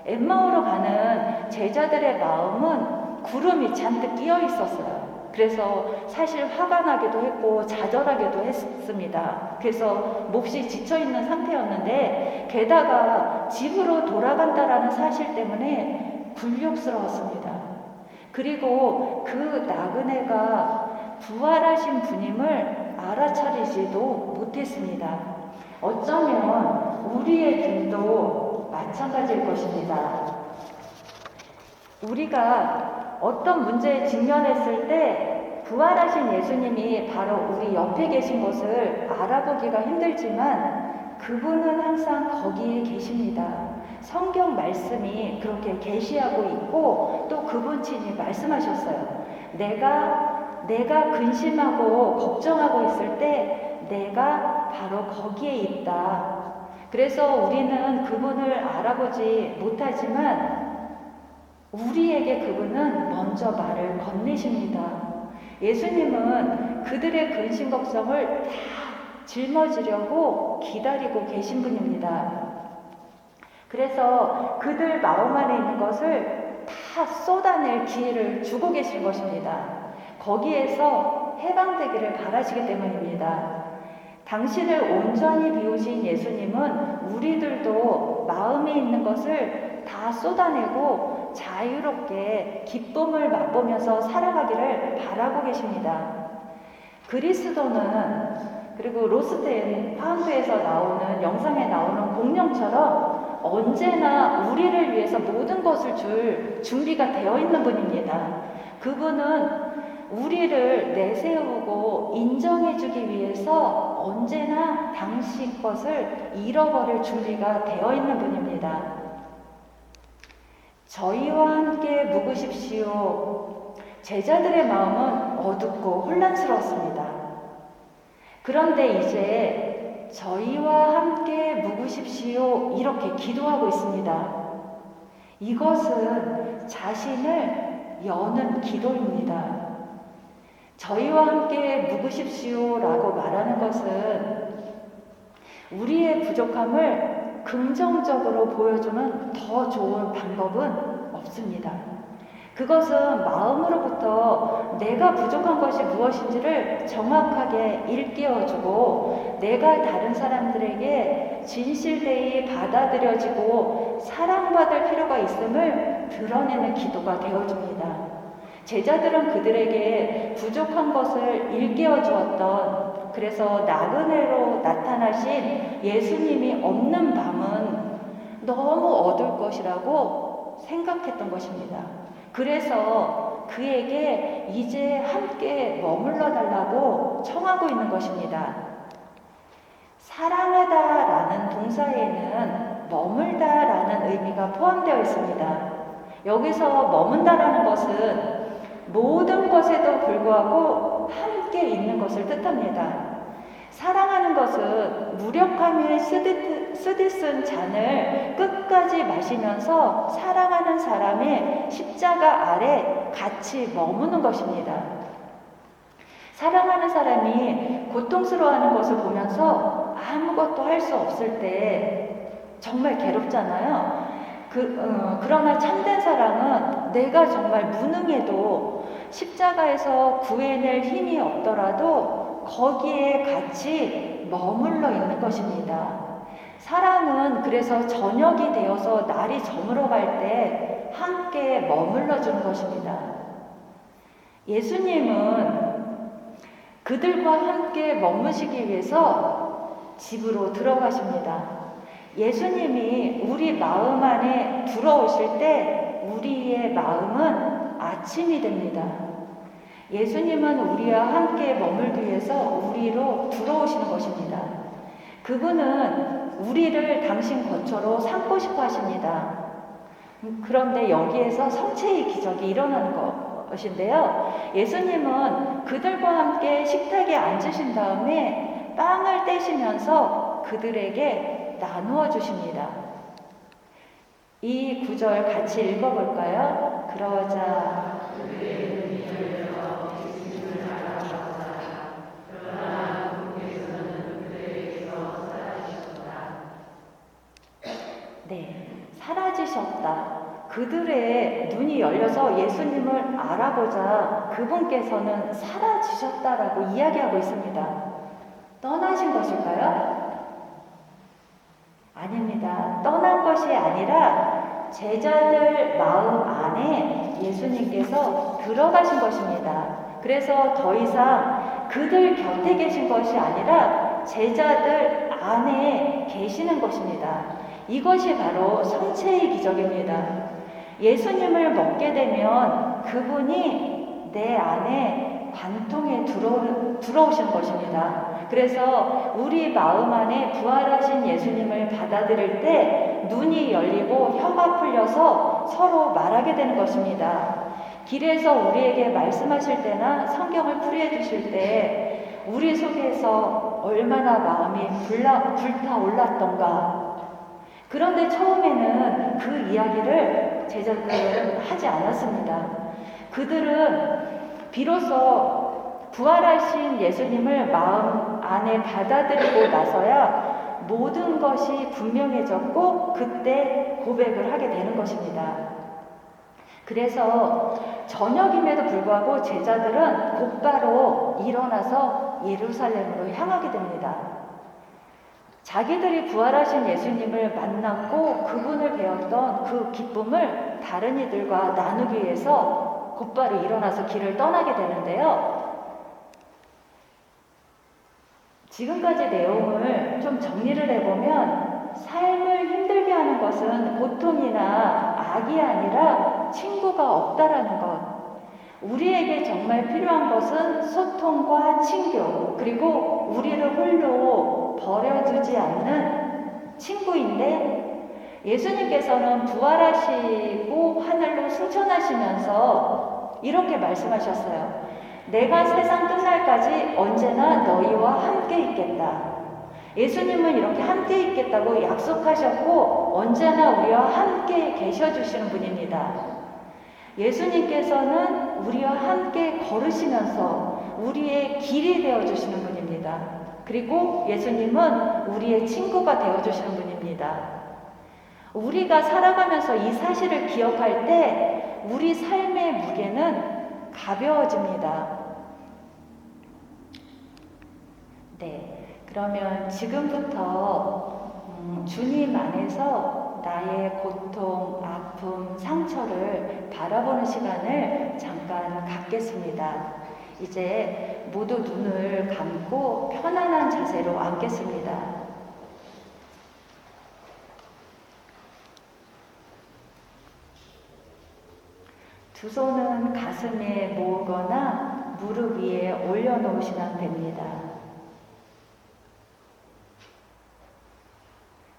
엠마오로 가는 제자들의 마음은 구름이 잔뜩 끼어 있었어요. 그래서 사실 화가 나기도 했고 좌절하기도 했습니다. 그래서 몹시 지쳐있는 상태였는데 게다가 집으로 돌아간다라는 사실 때문에 굴욕스러웠습니다. 그리고 그 나그네가 부활하신 분임을 알아차리지도 못했습니다. 어쩌면 우리의 길도 마찬가지일 것입니다. 우리가 어떤 문제에 직면했을 때 부활하신 예수님이 바로 우리 옆에 계신 것을 알아보기가 힘들지만 그분은 항상 거기에 계십니다. 성경 말씀이 그렇게 계시하고 있고 또 그분 친히 말씀하셨어요. 내가 근심하고 걱정하고 있을 때 내가 바로 거기에 있다. 그래서 우리는 그분을 알아보지 못하지만 우리에게 그분은 먼저 말을 건네십니다. 예수님은 그들의 근심 걱정을 다 짊어지려고 기다리고 계신 분입니다. 그래서 그들 마음 안에 있는 것을 다 쏟아낼 기회를 주고 계신 것입니다. 거기에서 해방되기를 바라시기 때문입니다. 당신을 온전히 비우신 예수님은 우리들도 마음에 있는 것을 다 쏟아내고 자유롭게 기쁨을 맛보면서 살아가기를 바라고 계십니다. 그리스도는 그리고 로스텐 파운드에서 나오는 영상에 나오는 공룡처럼 언제나 우리를 위해서 모든 것을 줄 준비가 되어 있는 분입니다. 그분은 우리를 내세우고 인정해주기 위해서 언제나 당신 것을 잃어버릴 준비가 되어 있는 분입니다. 저희와 함께 묵으십시오. 제자들의 마음은 어둡고 혼란스러웠습니다. 그런데 이제 저희와 함께 묵으십시오 이렇게 기도하고 있습니다. 이것은 자신을 여는 기도입니다. 저희와 함께 묵으십시오 라고 말하는 것은 우리의 부족함을 긍정적으로 보여주는 더 좋은 방법은 없습니다. 그것은 마음으로부터 내가 부족한 것이 무엇인지를 정확하게 일깨워주고 내가 다른 사람들에게 진실되이 받아들여지고 사랑받을 필요가 있음을 드러내는 기도가 되어줍니다. 제자들은 그들에게 부족한 것을 일깨워주었던, 그래서 나그네로 나타나신 예수님이 없는 밤은 너무 어두울 것이라고 생각했던 것입니다. 그래서 그에게 이제 함께 머물러 달라고 청하고 있는 것입니다. 사랑하다라는 동사에는 머물다라는 의미가 포함되어 있습니다. 여기서 머문다라는 것은 모든 것에도 불구하고 함께 있는 것을 뜻합니다. 사랑하는 것은 무력함에 쓰디쓴 잔을 끝까지 마시면서 사랑하는 사람의 십자가 아래 같이 머무는 것입니다. 사랑하는 사람이 고통스러워하는 것을 보면서 아무것도 할 수 없을 때 정말 괴롭잖아요. 그러나 참된 사랑은 내가 정말 무능해도 십자가에서 구해낼 힘이 없더라도 거기에 같이 머물러 있는 것입니다. 사랑은 그래서 저녁이 되어서 날이 저물어 갈 때 함께 머물러 주는 것입니다. 예수님은 그들과 함께 머무시기 위해서 집으로 들어가십니다. 예수님이 우리 마음 안에 들어오실 때 우리의 마음은 아침이 됩니다. 예수님은 우리와 함께 머물기 위해서 우리로 들어오시는 것입니다. 그분은 우리를 당신 거처로 삼고 싶어 하십니다. 그런데 여기에서 성체의 기적이 일어나는 것인데요. 예수님은 그들과 함께 식탁에 앉으신 다음에 빵을 떼시면서 그들에게 나누어 주십니다. 이 구절 같이 읽어볼까요? 그러자 네, 사라지셨다. 그들의 눈이 열려서 예수님을 알아보자 그분께서는 사라지셨다라고 이야기하고 있습니다. 떠나신 것일까요? 아닙니다. 떠난 것이 아니라 제자들 마음 안에 예수님께서 들어가신 것입니다. 그래서 더 이상 그들 곁에 계신 것이 아니라 제자들 안에 계시는 것입니다. 이것이 바로 성체의 기적입니다. 예수님을 먹게 되면 그분이 내 안에 관통에 들어오시는 것입니다. 그래서 우리 마음 안에 부활하신 예수님을 받아들일 때 눈이 열리고 혀가 풀려서 서로 말하게 되는 것입니다. 길에서 우리에게 말씀하실 때나 성경을 풀이해 주실 때 우리 속에서 얼마나 마음이 불타올랐던가. 그런데 처음에는 그 이야기를 제자들은 하지 않았습니다. 그들은 비로소 부활하신 예수님을 마음 안에 받아들이고 나서야 모든 것이 분명해졌고 그때 고백을 하게 되는 것입니다. 그래서 저녁임에도 불구하고 제자들은 곧바로 일어나서 예루살렘으로 향하게 됩니다. 자기들이 부활하신 예수님을 만났고 그분을 배웠던 그 기쁨을 다른 이들과 나누기 위해서 곧바로 일어나서 길을 떠나게 되는데요. 지금까지 내용을 좀 정리를 해보면 삶을 힘들게 하는 것은 고통이나 악이 아니라 친구가 없다라는 것. 우리에게 정말 필요한 것은 소통과 친교, 그리고 우리를 홀로 버려두지 않는 친구인데 예수님께서는 부활하시고 하늘로 승천하시면서 이렇게 말씀하셨어요. 내가 세상 끝날까지 언제나 너희와 함께 있겠다. 예수님은 이렇게 함께 있겠다고 약속하셨고 언제나 우리와 함께 계셔주시는 분입니다. 예수님께서는 우리와 함께 걸으시면서 우리의 길이 되어주시는 분입니다. 그리고 예수님은 우리의 친구가 되어주시는 분입니다. 우리가 살아가면서 이 사실을 기억할 때 우리 삶의 무게는 가벼워집니다. 네, 그러면 지금부터 주님 안에서 나의 고통, 아픔, 상처를 바라보는 시간을 잠깐 갖겠습니다. 이제 모두 눈을 감고 편안한 자세로 앉겠습니다. 두 손은 가슴에 모으거나 무릎 위에 올려놓으시면 됩니다.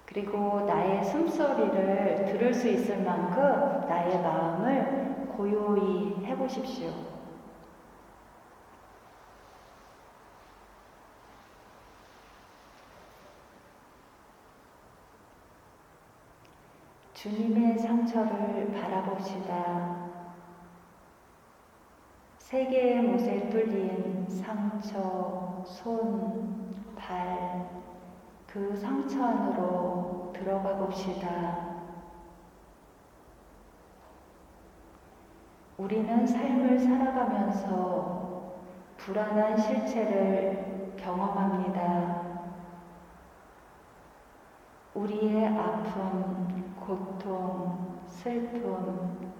그리고 나의 숨소리를 들을 수 있을 만큼 나의 마음을 고요히 해보십시오. 주님의 상처를 바라봅시다. 세 개의 못에 뚫린 상처, 손, 발, 그 상처 안으로 들어가 봅시다. 우리는 삶을 살아가면서 불안한 실체를 경험합니다. 우리의 아픔, 고통, 슬픔,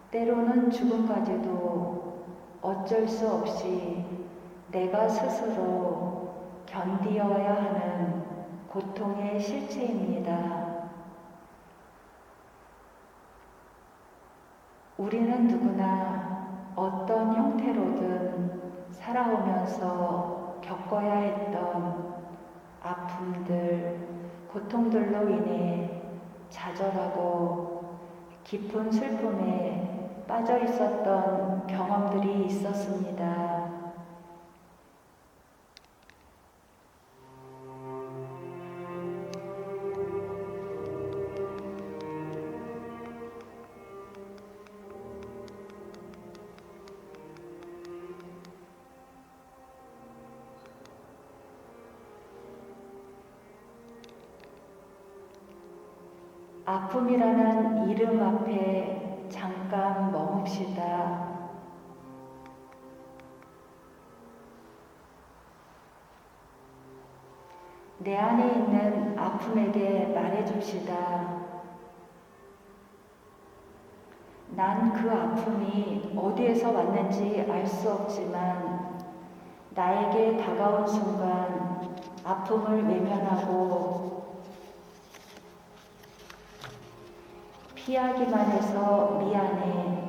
때로는 죽음까지도 어쩔 수 없이 내가 스스로 견디어야 하는 고통의 실체입니다. 우리는 누구나 어떤 형태로든 살아오면서 겪어야 했던 아픔들, 고통들로 인해 좌절하고 깊은 슬픔에 빠져 있었던 경험들이 있었습니다. 아픔이라는 이름 앞에 잠깐 머뭅시다. 내 안에 있는 아픔에게 말해줍시다. 난 그 아픔이 어디에서 왔는지 알 수 없지만 나에게 다가온 순간 아픔을 외면하고 피하기만 해서 미안해.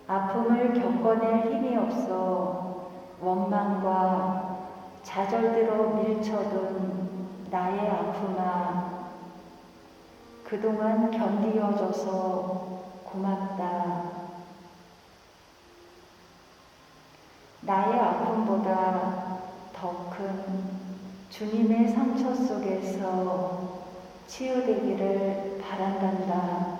아픔을 겪어낼 힘이 없어 원망과 좌절대로 밀쳐둔 나의 아픔아, 그동안 견디어줘서 고맙다. 나의 아픔보다 더 큰 주님의 상처 속에서 치유되기를 바란단다.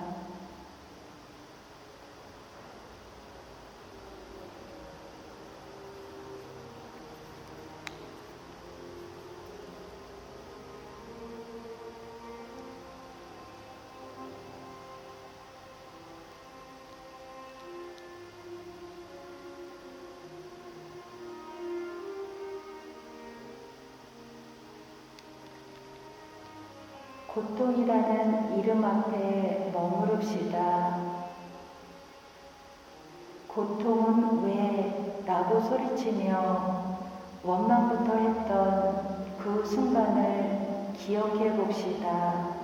고통이라는 이름 앞에 머무릅시다. 고통은 왜? 라고 소리치며 원망부터 했던 그 순간을 기억해 봅시다.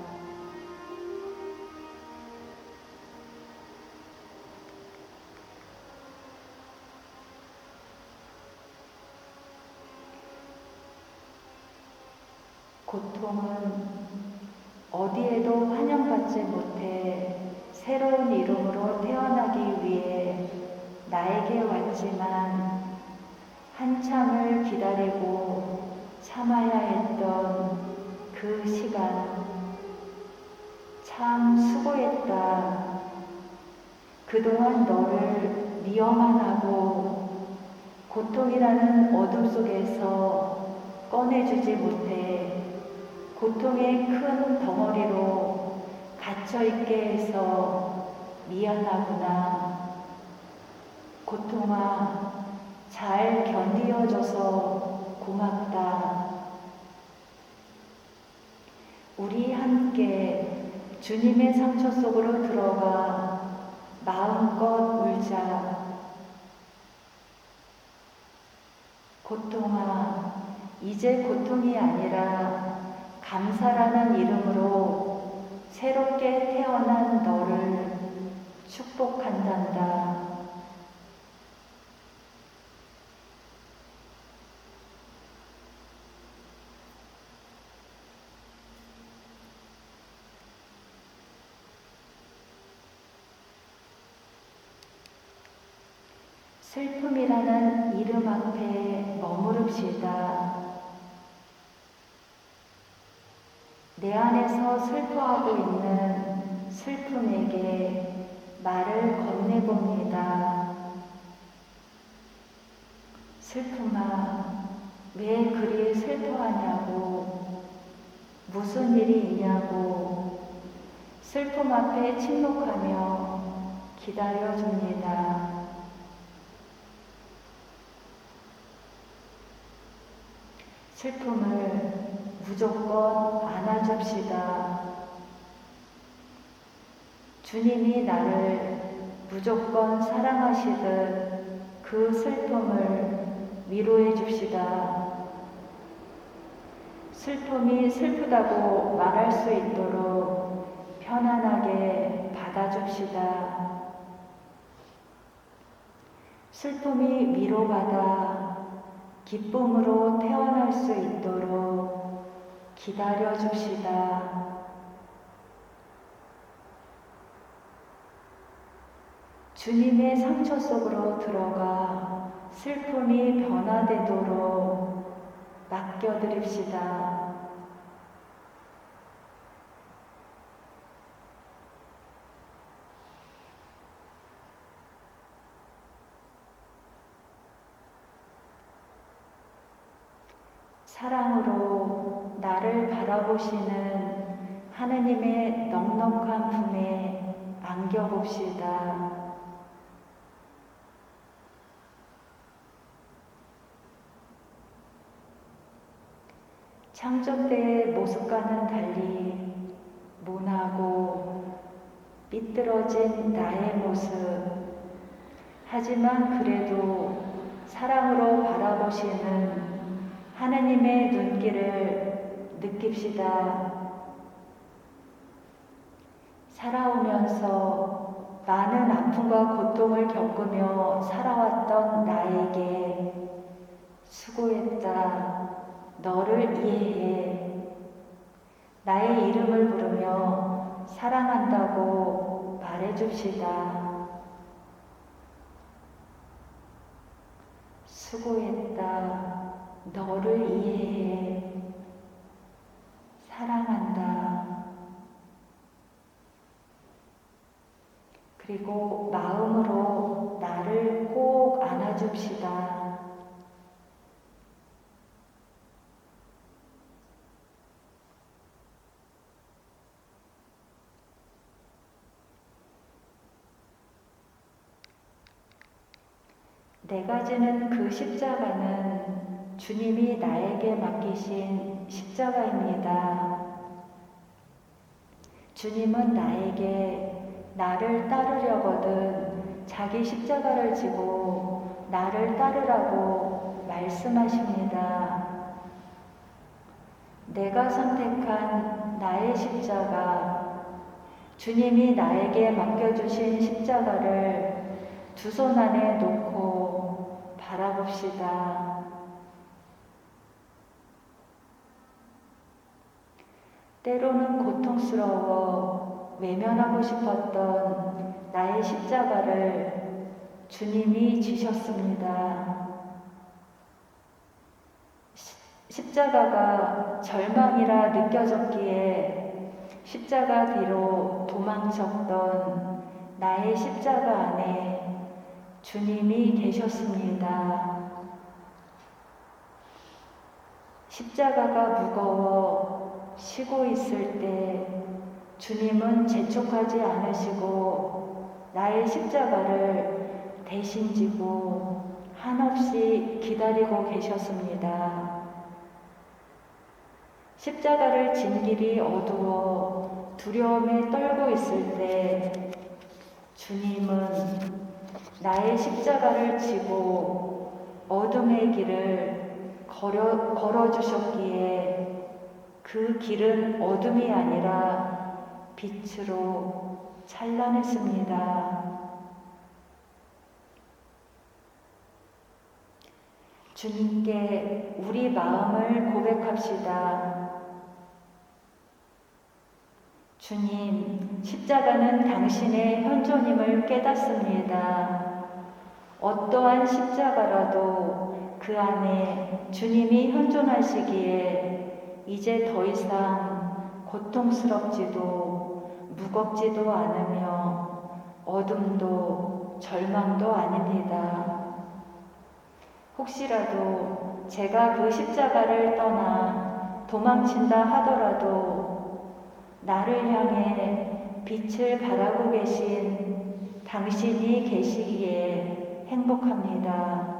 고통은 어디에도 환영받지 못해 새로운 이름으로 태어나기 위해 나에게 왔지만 한참을 기다리고 참아야 했던 그 시간, 참 수고했다. 그동안 너를 미워만 하고 고통이라는 어둠 속에서 꺼내주지 못해 고통의 큰 덩어리로 갇혀있게 해서 미안하구나. 고통아, 잘 견디어줘서 고맙다. 우리 함께 주님의 상처 속으로 들어가 마음껏 울자. 고통아, 이제 고통이 아니라 감사라는 이름으로 새롭게 태어난 너를 축복한단다. 슬픔이라는 이름 앞에 머무릅시다. 내 안에서 슬퍼하고 있는 슬픔에게 말을 건네봅니다. 슬픔아, 왜 그리 슬퍼하냐고, 무슨 일이 있냐고, 슬픔 앞에 침묵하며 기다려줍니다. 슬픔을 무조건 안아줍시다. 주님이 나를 무조건 사랑하시듯 그 슬픔을 위로해 줍시다. 슬픔이 슬프다고 말할 수 있도록 편안하게 받아줍시다. 슬픔이 위로받아 기쁨으로 태어날 수 있도록 기다려 줍시다. 주님의 상처 속으로 들어가 슬픔이 변화되도록 맡겨드립시다. 사랑으로 나를 바라보시는 하느님의 넉넉한 품에 안겨봅시다. 창조 때의 모습과는 달리 모나고 삐뚤어진 나의 모습, 하지만 그래도 사랑으로 바라보시는 하느님의 눈길을 느낍시다. 살아오면서 많은 아픔과 고통을 겪으며 살아왔던 나에게 수고했다. 너를 이해해. 나의 이름을 부르며 사랑한다고 말해줍시다. 수고했다. 너를 이해해. 사랑한다. 그리고 마음으로 나를 꼭 안아줍시다. 내가 지는 그 십자가는 주님이 나에게 맡기신 십자가입니다. 주님은 나에게 나를 따르려거든 자기 십자가를 지고 나를 따르라고 말씀하십니다. 내가 선택한 나의 십자가, 주님이 나에게 맡겨주신 십자가를 두 손 안에 놓고 바라봅시다. 때로는 고통스러워 외면하고 싶었던 나의 십자가를 주님이 지셨습니다. 십자가가 절망이라 느껴졌기에 십자가 뒤로 도망쳤던 나의 십자가 안에 주님이 계셨습니다. 십자가가 무거워 쉬고 있을 때 주님은 재촉하지 않으시고 나의 십자가를 대신 지고 한없이 기다리고 계셨습니다. 십자가를 진 길이 어두워 두려움에 떨고 있을 때 주님은 나의 십자가를 지고 어둠의 길을 걸어주셨기에 그 그 길은 어둠이 아니라 빛으로 찬란했습니다. 주님께 우리 마음을 고백합시다. 주님, 십자가는 당신의 현존임을 깨닫습니다. 어떠한 십자가라도 그 안에 주님이 현존하시기에 이제 더 이상 고통스럽지도 무겁지도 않으며 어둠도 절망도 아닙니다. 혹시라도 제가 그 십자가를 떠나 도망친다 하더라도 나를 향해 빛을 바라고 계신 당신이 계시기에 행복합니다.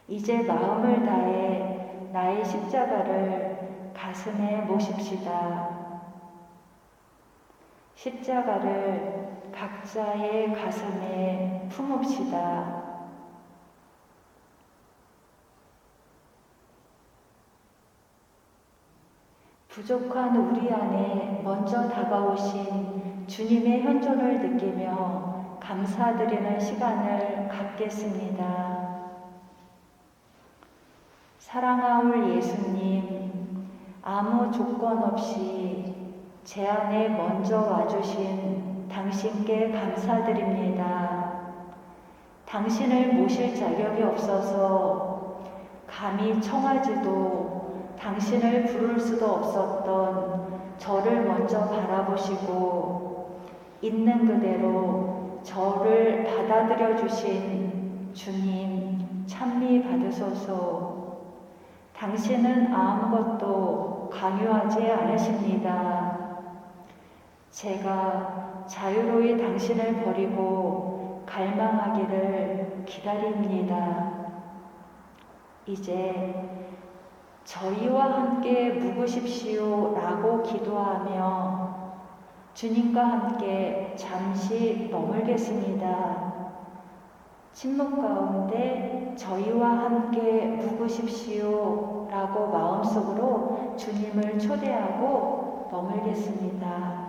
이제 마음을 다해 나의 십자가를 가슴에 모십시다. 십자가를 각자의 가슴에 품읍시다. 부족한 우리 안에 먼저 다가오신 주님의 현존을 느끼며 감사드리는 시간을 갖겠습니다. 사랑하올 예수님, 아무 조건 없이 제 안에 먼저 와주신 당신께 감사드립니다. 당신을 모실 자격이 없어서 감히 청하지도 당신을 부를 수도 없었던 저를 먼저 바라보시고 있는 그대로 저를 받아들여 주신 주님 찬미 받으소서. 당신은 아무것도 강요하지 않으십니다. 제가 자유로이 당신을 버리고 갈망하기를 기다립니다. 이제 저희와 함께 묵으십시오 라고 기도하며 주님과 함께 잠시 머물겠습니다. 침묵 가운데 저희와 함께 묵으십시오 라고 마음속으로 주님을 초대하고 머물겠습니다.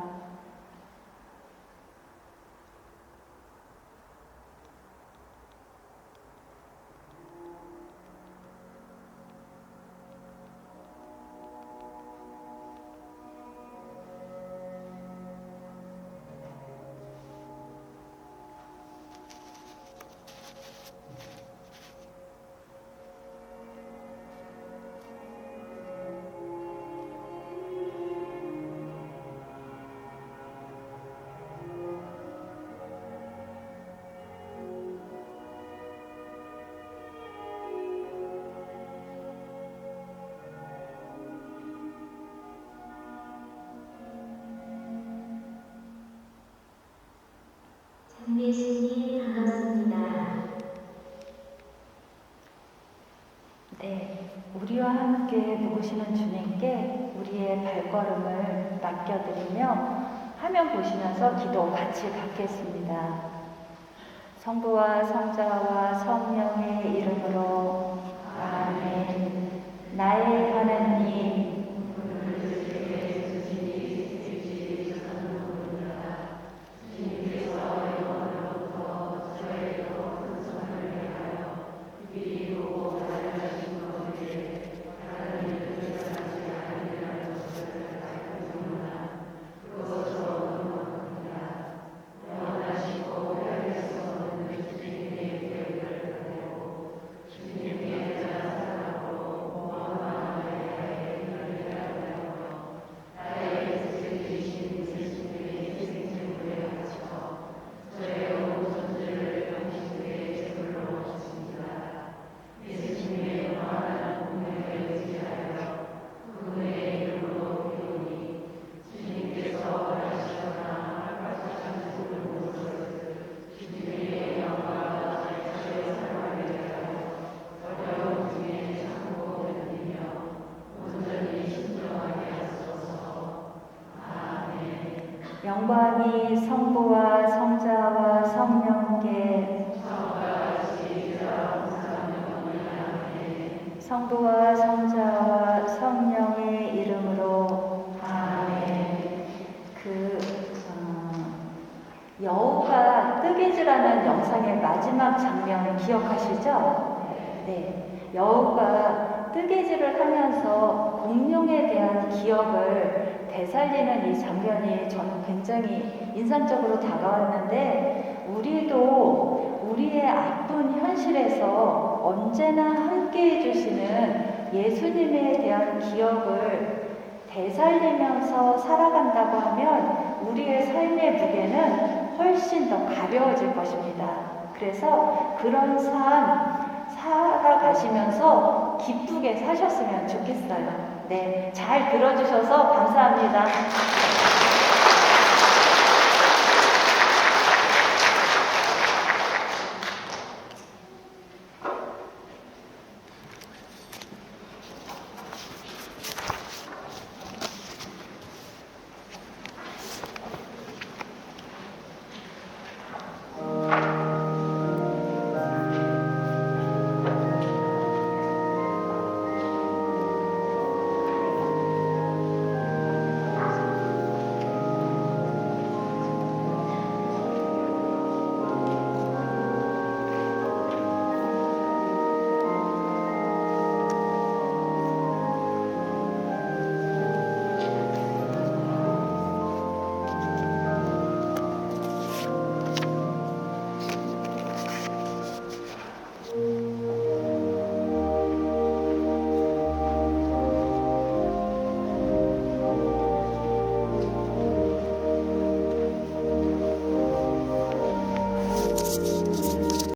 예수님 반갑습니다. 네, 우리와 함께 묵으시는 주님께 우리의 발걸음을 맡겨드리며 화면 보시면서 기도 같이 받겠습니다. 성부와 성자와 성령의 이름으로 아멘. 나의 하나님, 영광이 성부와 성자와 성령께 성부와 성자와 성령의 이름으로 아멘. 여우가 뜨개질하는 영상의 마지막 장면 기억하시죠? 네. 여우가 뜨개질을 하면서 공룡에 대한 기억을 되살리는 이 장면이 저는 굉장히 인상적으로 다가왔는데, 우리도 우리의 아픈 현실에서 언제나 함께 해주시는 예수님에 대한 기억을 되살리면서 살아간다고 하면 우리의 삶의 무게는 훨씬 더 가벼워질 것입니다. 그래서 그런 삶 살아가시면서 기쁘게 사셨으면 좋겠어요. 네, 잘 들어주셔서 감사합니다.